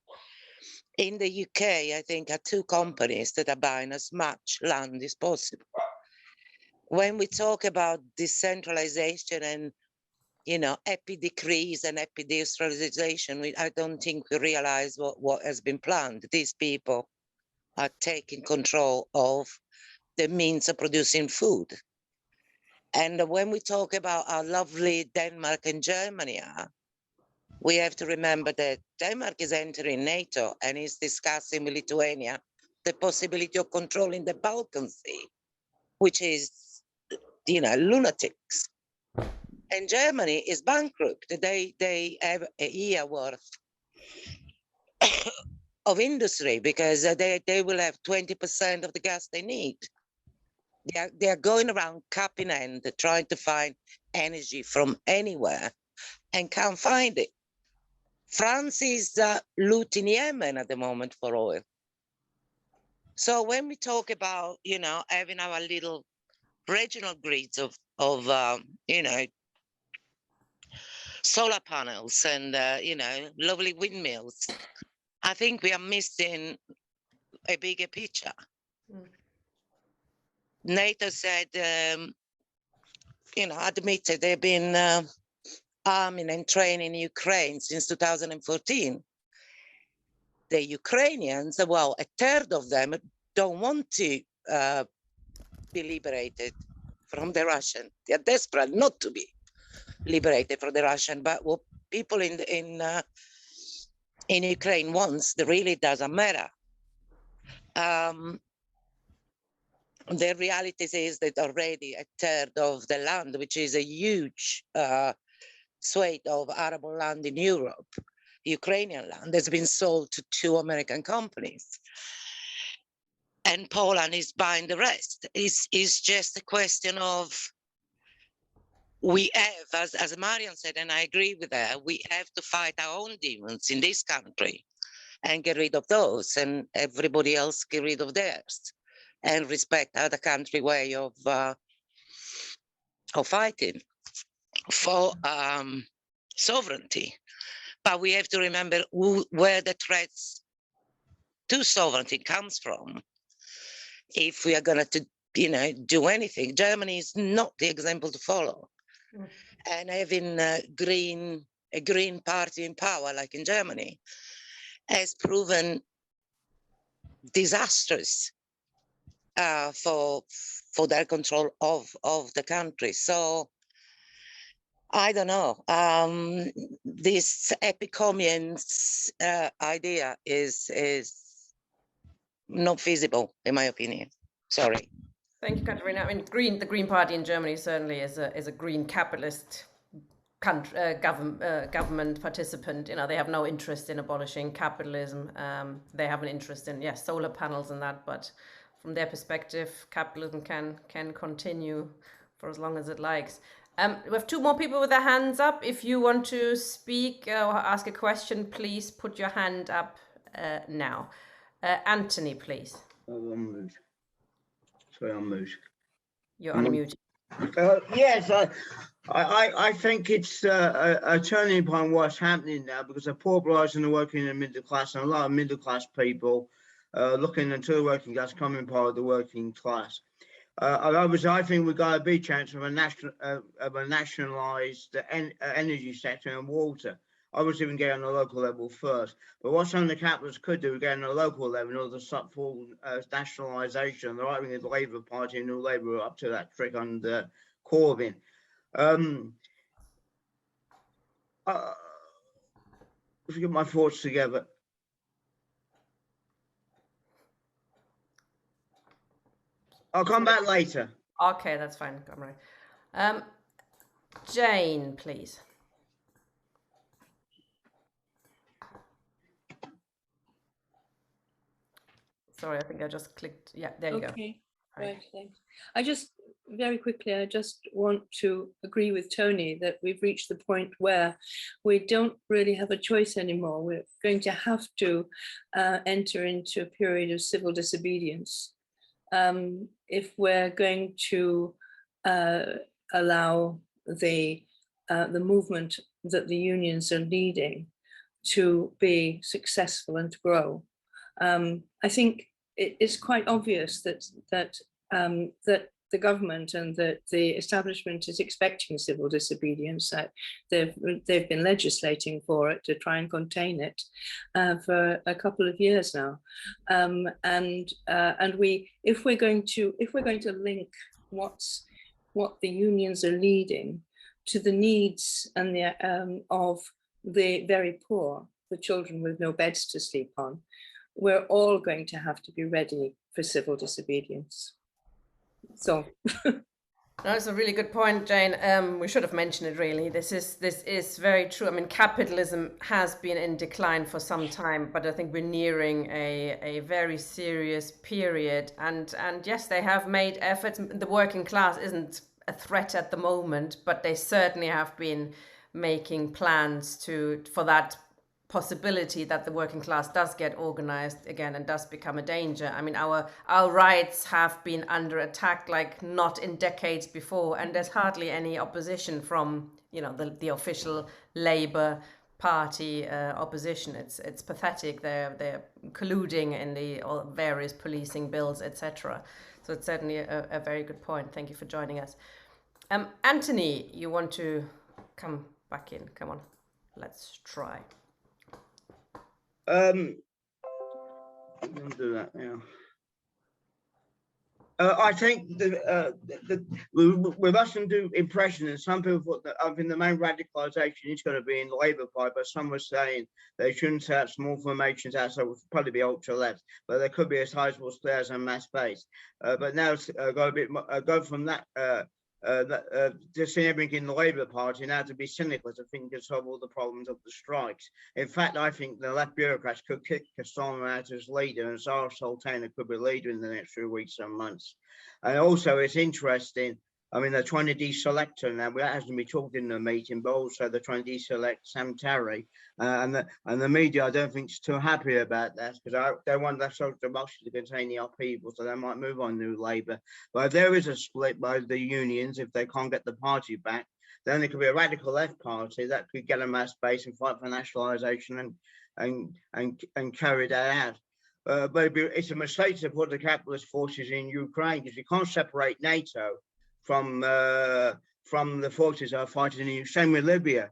[SPEAKER 8] In the UK, I think, are 2 companies that are buying as much land as possible. When we talk about decentralization and, happy decrease and happy decentralization, I don't think we realize what has been planned. These people are taking control of the means of producing food. And when we talk about our lovely Denmark and Germany, we have to remember that Denmark is entering NATO and is discussing with Lithuania the possibility of controlling the Balkan Sea, which is, lunatics. And Germany is bankrupt. They have a year worth of industry because they will have 20% of the gas they need. They are going around cap in hand, trying to find energy from anywhere and can't find it. France is looting Yemen at the moment for oil. So when we talk about, having our little regional grids of solar panels and, lovely windmills, I think we are missing a bigger picture. NATO said, admitted they've been arming and training Ukraine since 2014. The Ukrainians, well, a third of them don't want to be liberated from the Russian. They are desperate not to be liberated from the Russian. But what people in Ukraine wants, that really doesn't matter. The reality is that already a third of the land, which is a huge swathe of arable land in Europe, Ukrainian land, has been sold to 2 American companies. And Poland is buying the rest. It's just a question of, we have, as Marian said, and I agree with her, we have to fight our own demons in this country and get rid of those, and everybody else get rid of theirs, and respect other country way of fighting for sovereignty. But we have to remember where the threats to sovereignty comes from. If we are going to, do anything, Germany is not the example to follow. And having a green party in power, like in Germany, has proven disastrous for their control of the country. So I don't know. This epicommunes idea is not feasible, in my opinion. Sorry.
[SPEAKER 1] Thank you, Katerina. I mean, the Green Party in Germany certainly is a green capitalist government participant. They have no interest in abolishing capitalism. They have an interest in solar panels and that, but from their perspective, capitalism can continue for as long as it likes. We have 2 more people with their hands up. If you want to speak or ask a question, please put your hand up now. Anthony, please.
[SPEAKER 9] Oh, I'm moved. Sorry, I'm moved.
[SPEAKER 1] You're unmuted.
[SPEAKER 9] Yes, I think it's a turning point what's happening now, because the polarising the working and middle class, and a lot of middle class people looking into the working class, coming part of the working class. I think we've got a big chance of a nationalised energy sector and water. Obviously, we can get on the local level first, but what some of the capitalists could do, get on the local level in order to stop full nationalisation. The right wing of the Labour Party and New Labour are up to that trick under Corbyn. To get my thoughts together. I'll come back later.
[SPEAKER 1] Okay, that's fine. Come right. Jane, please. Sorry, I think I just clicked. Yeah, there you go.
[SPEAKER 10] Okay, right, thanks. I just, very quickly, I just want to agree with Tony that we've reached the point where we don't really have a choice anymore. We're going to have to enter into a period of civil disobedience if we're going to allow the movement that the unions are leading to be successful and to grow. I think it is quite obvious that the government and that the establishment is expecting civil disobedience. They've been legislating for it to try and contain it for a couple of years now, and if we're going to link what the unions are leading to the needs and the of the very poor, the children with no beds to sleep on, we're all going to have to be ready for civil disobedience. So
[SPEAKER 1] that's a really good point, Jane. We should have mentioned it really. This is very true. I mean, capitalism has been in decline for some time, but I think we're nearing a very serious period. And yes, they have made efforts. The working class isn't a threat at the moment, but they certainly have been making plans for that possibility that the working class does get organized again and does become a danger. I mean, our rights have been under attack like not in decades before, and there's hardly any opposition from, you know, the official Labour Party opposition. It's pathetic. They're colluding in the various policing bills, etc. So it's certainly a very good point. Thank you for joining us. Anthony, you want to come back in? Come on, let's try.
[SPEAKER 9] I'll do that now. I think we mustn't do impression, and some people thought that I think the main radicalisation is going to be in the Labour Party, but some were saying they shouldn't set up small formations outside, would probably be ultra left, but there could be a sizable split as a mass base. But now go from that. Just seeing everything in the Labour Party now to be cynical to think can solve all the problems of the strikes. In fact, I think the left bureaucrats could kick Castaner out as leader, and Zara Sultana could be leader in the next few weeks and months. And also, it's interesting. I mean, they're trying to deselect her now. That hasn't been talked in the meeting, but also they're trying to deselect Sam Tarry. And the media, I don't think, is too happy about that, because they want their social democracy to contain the upheaval, so they might move on New Labour. But if there is a split by the unions, if they can't get the party back, then there could be a radical left party that could get a mass base and fight for nationalisation and carry that out. But it's a mistake to put the capitalist forces in Ukraine, because you can't separate NATO from the forces that are fighting in same with Libya.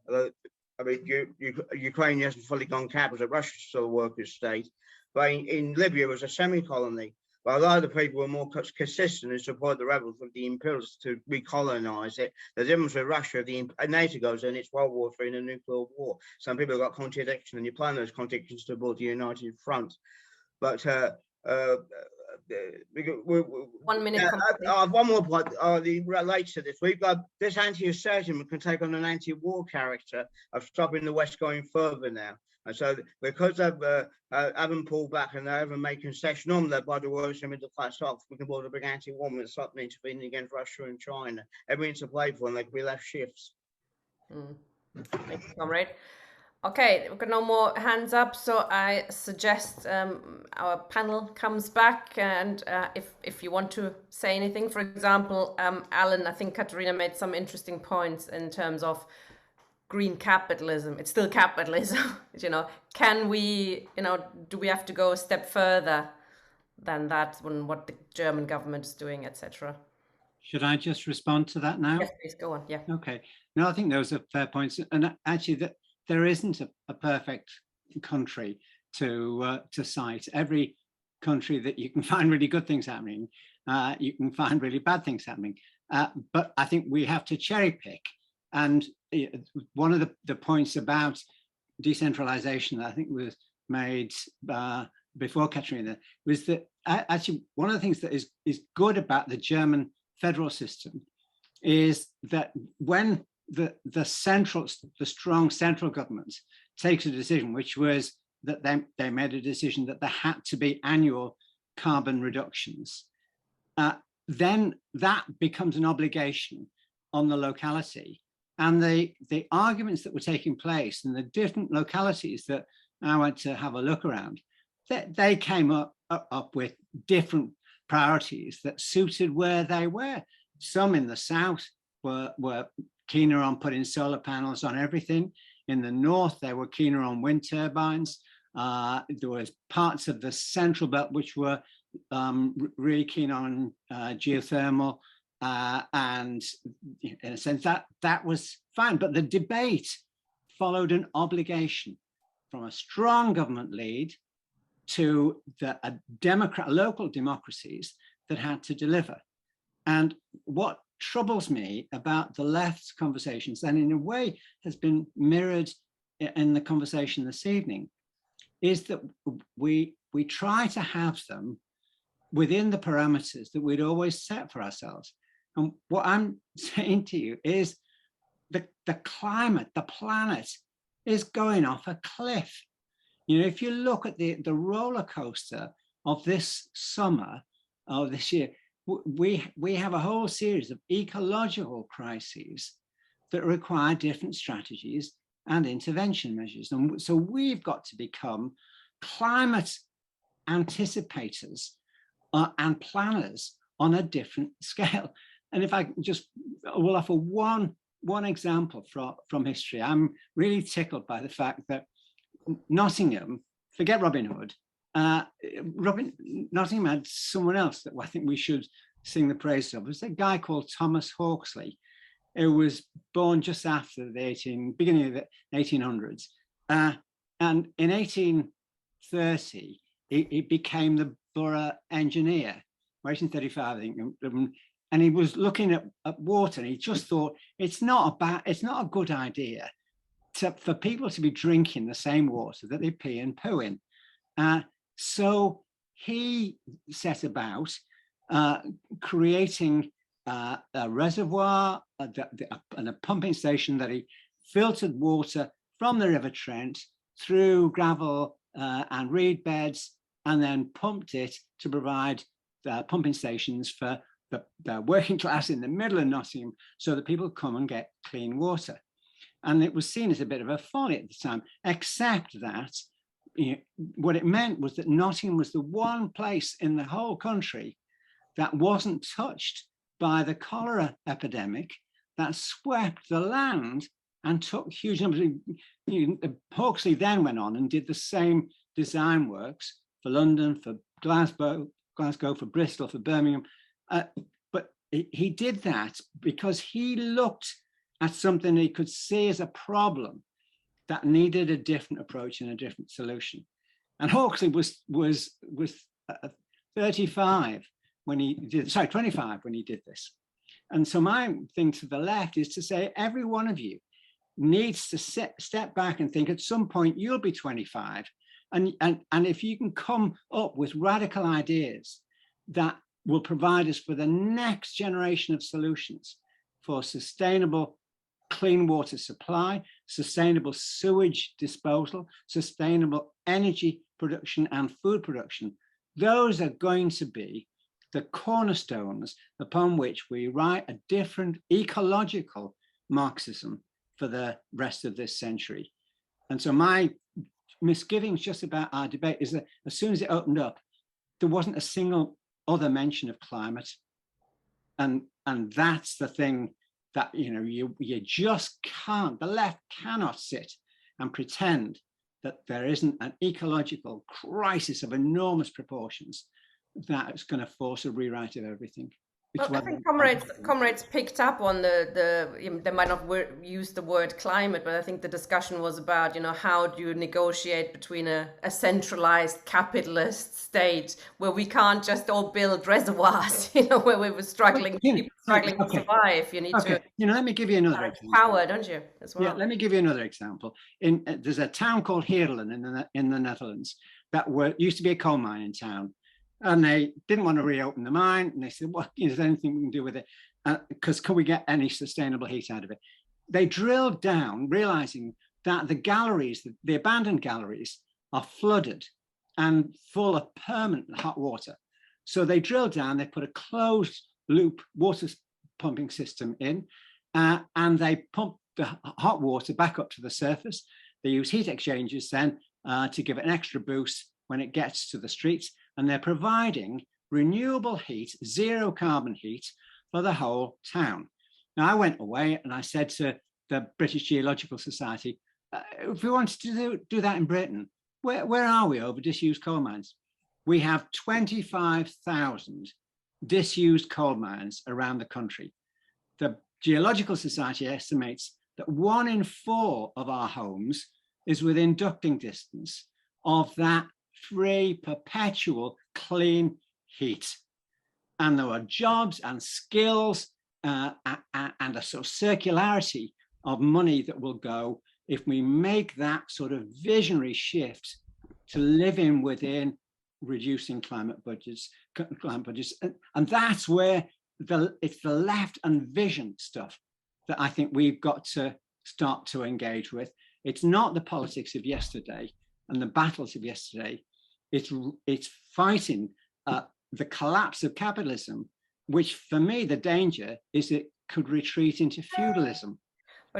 [SPEAKER 9] I mean, Ukraine hasn't fully gone capitalist. Russia's still a workers' state, but in Libya it was a semi-colony. But a lot of the people were more consistent and support the rebels with the imperialists to recolonize it. The difference with Russia, NATO goes in, it's World War III and a nuclear war. Some people have got contradictions, and you plan those contradictions to build the united front. But
[SPEAKER 1] 1 minute.
[SPEAKER 9] One more point relates to this. We've got this anti-assertion can take on an anti-war character of stopping the West going further now. And so because of haven't pulled back and they haven't made concession on that by the worst middle class off, we can build a big anti-war and stop intervening against Russia and China. Everything's to play for and they can be left shifts.
[SPEAKER 1] Thank you, comrade. Okay, we've got no more hands up, so I suggest our panel comes back, and if you want to say anything, for example, Alan, I think Katerina made some interesting points in terms of green capitalism. It's still capitalism, you know. Can we, you know, do we have to go a step further than that when what the German government is doing, etc.?
[SPEAKER 4] Should I just respond to that now?
[SPEAKER 1] Yes, please go on. Yeah.
[SPEAKER 4] Okay. No, I think those are fair points, and actually that there isn't a perfect country to cite. Every country that you can find really good things happening, you can find really bad things happening. But I think we have to cherry pick. And one of the points about decentralization that I think was made before Katerina was that actually one of the things that is good about the German federal system is that when the strong central government takes a decision, which was that they made a decision that there had to be annual carbon reductions, then that becomes an obligation on the locality. And the arguments that were taking place in the different localities that I went to have a look around, they came up with different priorities that suited where they were. Some in the south were keener on putting solar panels on everything. In the north, they were keener on wind turbines. There was parts of the central belt which were really keen on geothermal. And in a sense that was fine, but the debate followed an obligation from a strong government lead to local democracies that had to deliver. And what troubles me about the left's conversations, and in a way has been mirrored in the conversation this evening, is that we try to have them within the parameters that we'd always set for ourselves. And what I'm saying to you is the climate, the planet is going off a cliff. You know, if you look at the roller coaster of this summer, of this year, we have a whole series of ecological crises that require different strategies and intervention measures. And so we've got to become climate anticipators and planners on a different scale. And if I will offer one example from history, I'm really tickled by the fact that Nottingham, forget Robin Hood, Nottingham had someone else that I think we should sing the praise of. It was a guy called Thomas Hawksley, who was born just after the beginning of the 1800s. And in 1830, he became the borough engineer, 1835, I think. And he was looking at water, and he just thought it's not a good idea for people to be drinking the same water that they pee and poo in. So he set about creating a reservoir and a pumping station that he filtered water from the River Trent through gravel and reed beds, and then pumped it to provide pumping stations for the working class in the middle of Nottingham, so that people come and get clean water. And it was seen as a bit of a folly at the time, except that what it meant was that Nottingham was the one place in the whole country that wasn't touched by the cholera epidemic that swept the land and took huge numbers. Hawksley then went on and did the same design works for London, for Glasgow, for Bristol, for Birmingham. But he did that because he looked at something he could see as a problem that needed a different approach and a different solution. And Hawksley was 35 when he did, 25 when he did this. And so my thing to the left is to say, every one of you needs to step back and think at some point you'll be 25. And if you can come up with radical ideas that will provide us for the next generation of solutions for sustainable clean water supply, sustainable sewage disposal, sustainable energy production and food production. Those are going to be the cornerstones upon which we write a different ecological Marxism for the rest of this century. And so my misgivings just about our debate is that as soon as it opened up, there wasn't a single other mention of climate. And that's the thing that, you know, you just can't, the left cannot sit and pretend that there isn't an ecological crisis of enormous proportions that is going to force a rewrite of everything.
[SPEAKER 1] Well, I think comrades picked up on they might not use the word climate, but I think the discussion was about, you know, how do you negotiate between a centralized capitalist state where we can't just all build reservoirs, you know, where we were struggling, people struggling to survive. You need to,
[SPEAKER 4] you know, let me give you another example.
[SPEAKER 1] Power, don't you, as well?
[SPEAKER 4] Yeah, let me give you another example. There's a town called Heerlen in the Netherlands that used to be a coal mine in town. And they didn't want to reopen the mine. And they said, well, is there anything we can do with it? Because can we get any sustainable heat out of it? They drilled down, realizing that the galleries, the abandoned galleries, are flooded and full of permanent hot water. So they drilled down, they put a closed loop water pumping system in, and they pump the hot water back up to the surface. They use heat exchangers then to give it an extra boost when it gets to the streets. And they're providing renewable heat, zero carbon heat for the whole town. Now, I went away and I said to the British Geological Society, if we wanted to do that in Britain, where are we over disused coal mines? We have 25,000 disused coal mines around the country. The Geological Society estimates that 1 in 4 of our homes is within ducting distance of that free, perpetual, clean heat. And there are jobs and skills and a sort of circularity of money that will go if we make that sort of visionary shift to living within reducing climate budgets. And that's where it's the left and vision stuff that I think we've got to start to engage with. It's not the politics of yesterday and the battles of yesterday. It's fighting the collapse of capitalism, which for me, the danger is it could retreat into feudalism.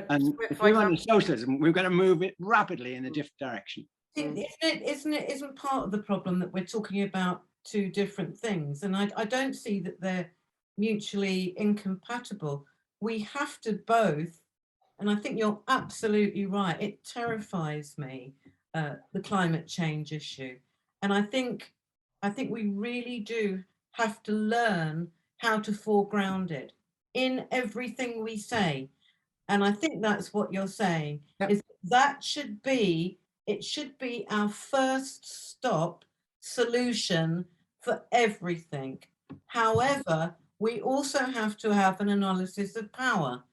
[SPEAKER 4] And if we want socialism, we've got to move it rapidly in a different direction.
[SPEAKER 2] Isn't part of the problem that we're talking about two different things? And I don't see that they're mutually incompatible. We have to both, and I think you're absolutely right. It terrifies me, the climate change issue. And I think we really do have to learn how to foreground it in everything we say. And I think that's what you're saying, is that it should be our first stop solution for everything. However, we also have to have an analysis of power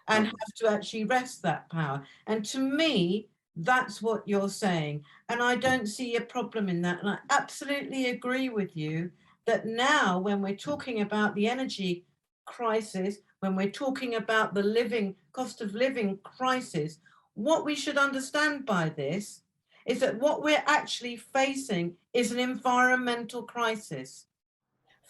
[SPEAKER 2] and have to actually wrest that power. And to me, that's what you're saying. And I don't see a problem in that. And I absolutely agree with you that now when we're talking about the energy crisis, when we're talking about the cost of living crisis, what we should understand by this is that what we're actually facing is an environmental crisis.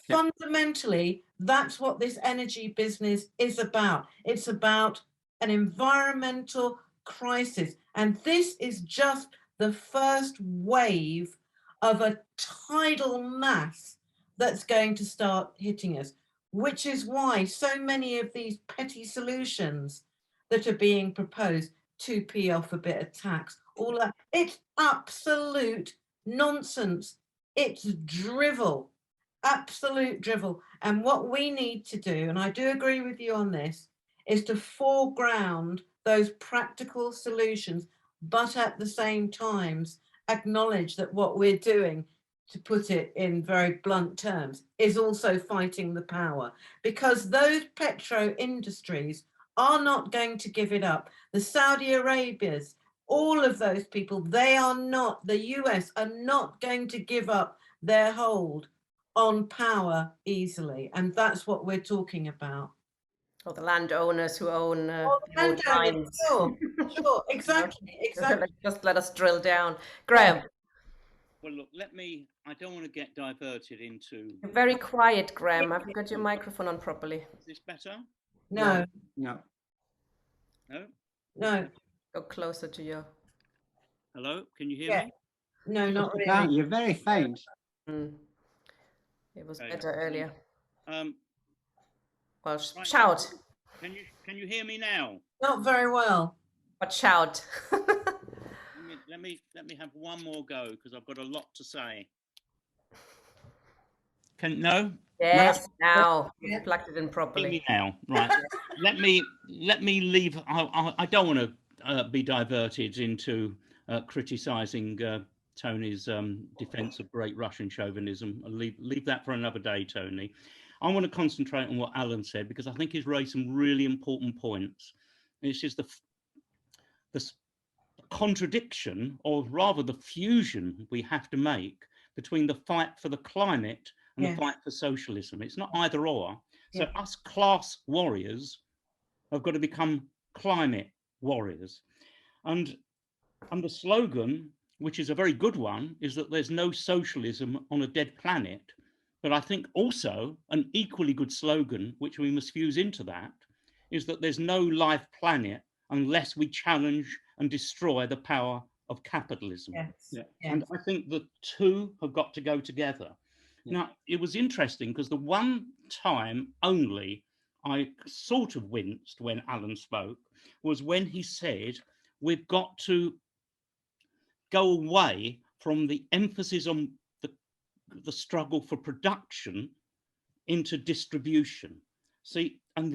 [SPEAKER 2] Fundamentally, that's what this energy business is about. It's about an environmental crisis. And this is just the first wave of a tidal mass that's going to start hitting us, which is why so many of these petty solutions that are being proposed, 2p off a bit of tax, all that, it's absolute nonsense. It's drivel, absolute drivel. And what we need to do, and I do agree with you on this, is to foreground those practical solutions, but at the same time acknowledge that what we're doing, to put it in very blunt terms, is also fighting the power, because those petro industries are not going to give it up. The Saudi Arabias, all of those people, they are not, the US are not going to give up their hold on power easily. And that's what we're talking about.
[SPEAKER 1] Or the landowners who own
[SPEAKER 2] Or
[SPEAKER 1] the old
[SPEAKER 2] landowners,
[SPEAKER 1] mines.
[SPEAKER 2] sure, exactly, exactly.
[SPEAKER 1] Just let us drill down. Graham,
[SPEAKER 3] Well, look, I don't want to get diverted into.
[SPEAKER 1] you're very quiet, Graham. Have you got your microphone on properly?
[SPEAKER 3] Is this better?
[SPEAKER 2] No,
[SPEAKER 4] No.
[SPEAKER 3] No?
[SPEAKER 2] no,
[SPEAKER 1] Go closer to your.
[SPEAKER 3] Hello? Can you hear
[SPEAKER 2] Yeah.
[SPEAKER 3] me?
[SPEAKER 2] no, not
[SPEAKER 4] You can't,
[SPEAKER 2] really.
[SPEAKER 4] you're very faint.
[SPEAKER 1] It was
[SPEAKER 3] Okay.
[SPEAKER 1] better earlier. Well,
[SPEAKER 3] Right.
[SPEAKER 1] shout.
[SPEAKER 3] Can you hear me now?
[SPEAKER 2] Not very well.
[SPEAKER 1] But shout.
[SPEAKER 3] Let me have one more go because I've got a lot to say. No?
[SPEAKER 1] Yes, now
[SPEAKER 2] Yeah.
[SPEAKER 1] you've plugged it in
[SPEAKER 3] Hear
[SPEAKER 1] properly.
[SPEAKER 3] me now, right? let me leave. I don't want to be diverted into criticising Tony's defence of great Russian chauvinism. I'll leave that for another day, Tony. I want to concentrate on what Alan said because I think he's raised some really important points. It's just the contradiction, or rather the fusion we have to make between the fight for the climate and the fight for socialism. It's not either or. So us class warriors have got to become climate warriors. And the slogan, which is a very good one, is that there's no socialism on a dead planet. But I think also an equally good slogan, which we must fuse into that, is that there's no live planet unless we challenge and destroy the power of capitalism.
[SPEAKER 2] Yes.
[SPEAKER 3] And I think the two have got to go together. Now, it was interesting because the one time only I sort of winced when Alan spoke was when he said, we've got to go away from the emphasis on the struggle for production into distribution. See, but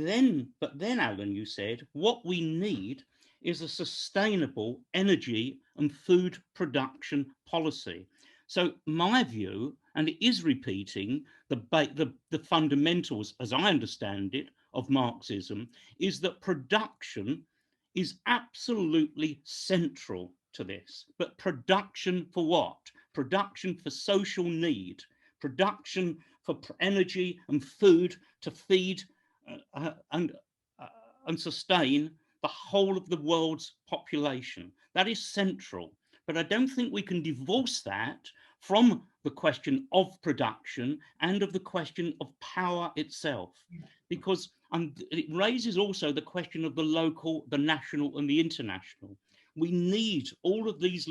[SPEAKER 3] then, Alan, you said, what we need is a sustainable energy and food production policy. So my view, and it is repeating the fundamentals, as I understand it, of Marxism, is that production is absolutely central to this. But production for what? Production for social need, production for energy and food to feed and sustain the whole of the world's population. That is central. But I don't think we can divorce that from the question of production and of the question of power itself, because it raises also the question of the local, the national, and the international. We need all of these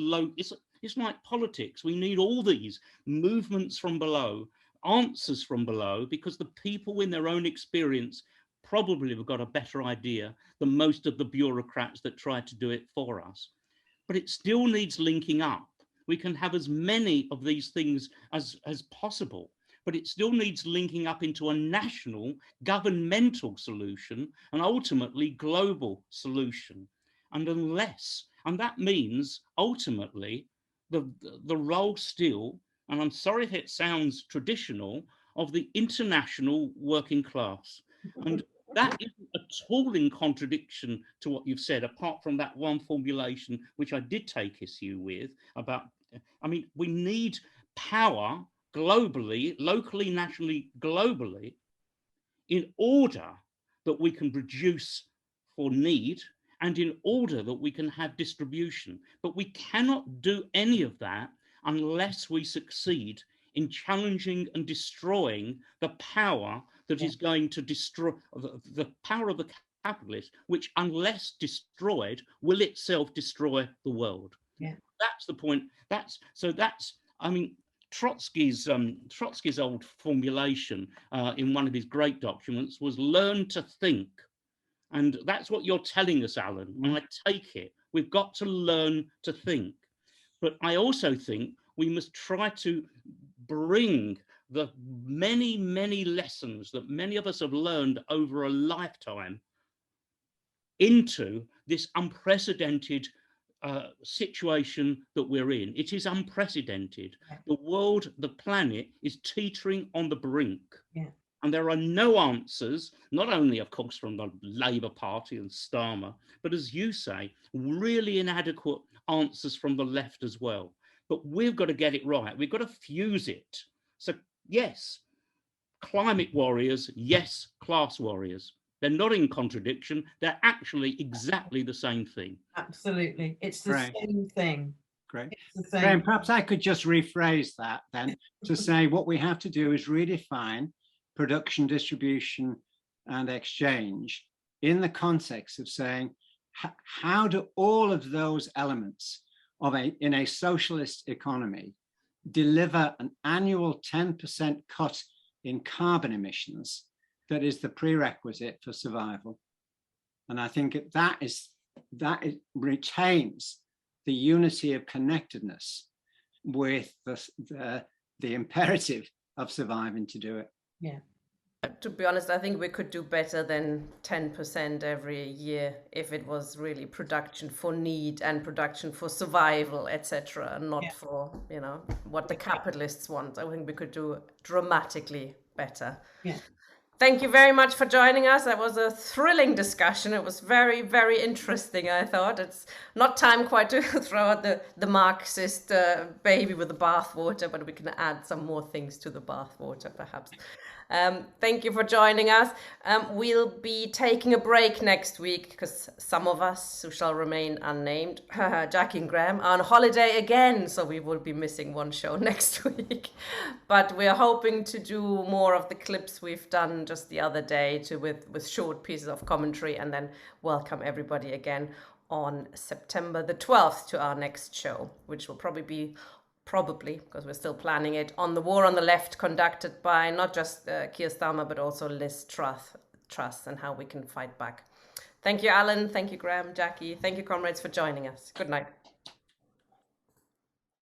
[SPEAKER 3] it's like politics. We need all these movements from below, answers from below, because the people in their own experience probably have got a better idea than most of the bureaucrats that try to do it for us. But it still needs linking up. We can have as many of these things as possible, but it still needs linking up into a national governmental solution and ultimately global solution. And that means ultimately the role still, and I'm sorry if it sounds traditional, of the international working class. And that isn't at all in contradiction to what you've said, apart from that one formulation, which I did take issue with about, I mean, we need power globally, locally, nationally, globally, in order that we can produce for need and in order that we can have distribution. But we cannot do any of that unless we succeed in challenging and destroying the power that is going to destroy the power of the capitalist, which unless destroyed will itself destroy the world. That's the point. I mean, Trotsky's old formulation in one of his great documents was learn to think. And that's what you're telling us, Alan. And I take it. We've got to learn to think. But I also think we must try to bring the many, many lessons that many of us have learned over a lifetime into this unprecedented situation that we're in. It is unprecedented. The world, the planet is teetering on the brink. And there are no answers, not only, of course, from the Labour Party and Starmer, but as you say, really inadequate answers from the left as well. But we've got to get it right. We've got to fuse it. So yes, climate warriors, yes, class warriors. They're not in contradiction. They're actually exactly the same thing.
[SPEAKER 2] Absolutely. It's the
[SPEAKER 4] Right.
[SPEAKER 2] same thing.
[SPEAKER 4] Great.
[SPEAKER 2] It's the same.
[SPEAKER 4] Graham, perhaps I could just rephrase that then to say what we have to do is redefine production, distribution, and exchange in the context of saying, how do all of those elements of in a socialist economy deliver an annual 10% cut in carbon emissions that is the prerequisite for survival? And I think that retains the unity of connectedness with the imperative of surviving to do it.
[SPEAKER 2] Yeah.
[SPEAKER 1] To be honest, I think we could do better than 10% every year if it was really production for need and production for survival, etc., and not for, you know, what the capitalists want. I think we could do dramatically better.
[SPEAKER 2] Yeah.
[SPEAKER 1] Thank you very much for joining us. That was a thrilling discussion. It was very, very interesting, I thought. It's not time quite to throw out the Marxist baby with the bathwater, but we can add some more things to the bathwater, perhaps. Thank you for joining us. We'll be taking a break next week because some of us who shall remain unnamed, Jackie and Graham, are on holiday again, so we will be missing one show next week. But we're hoping to do more of the clips we've done just the other day with short pieces of commentary, and then welcome everybody again on September the 12th to our next show, which will probably, because we're still planning it, on the war on the left, conducted by not just Keir Starmer, but also Liz Truss, and how we can fight back. Thank you, Alan. Thank you, Graham, Jackie. Thank you, comrades, for joining us. Good night.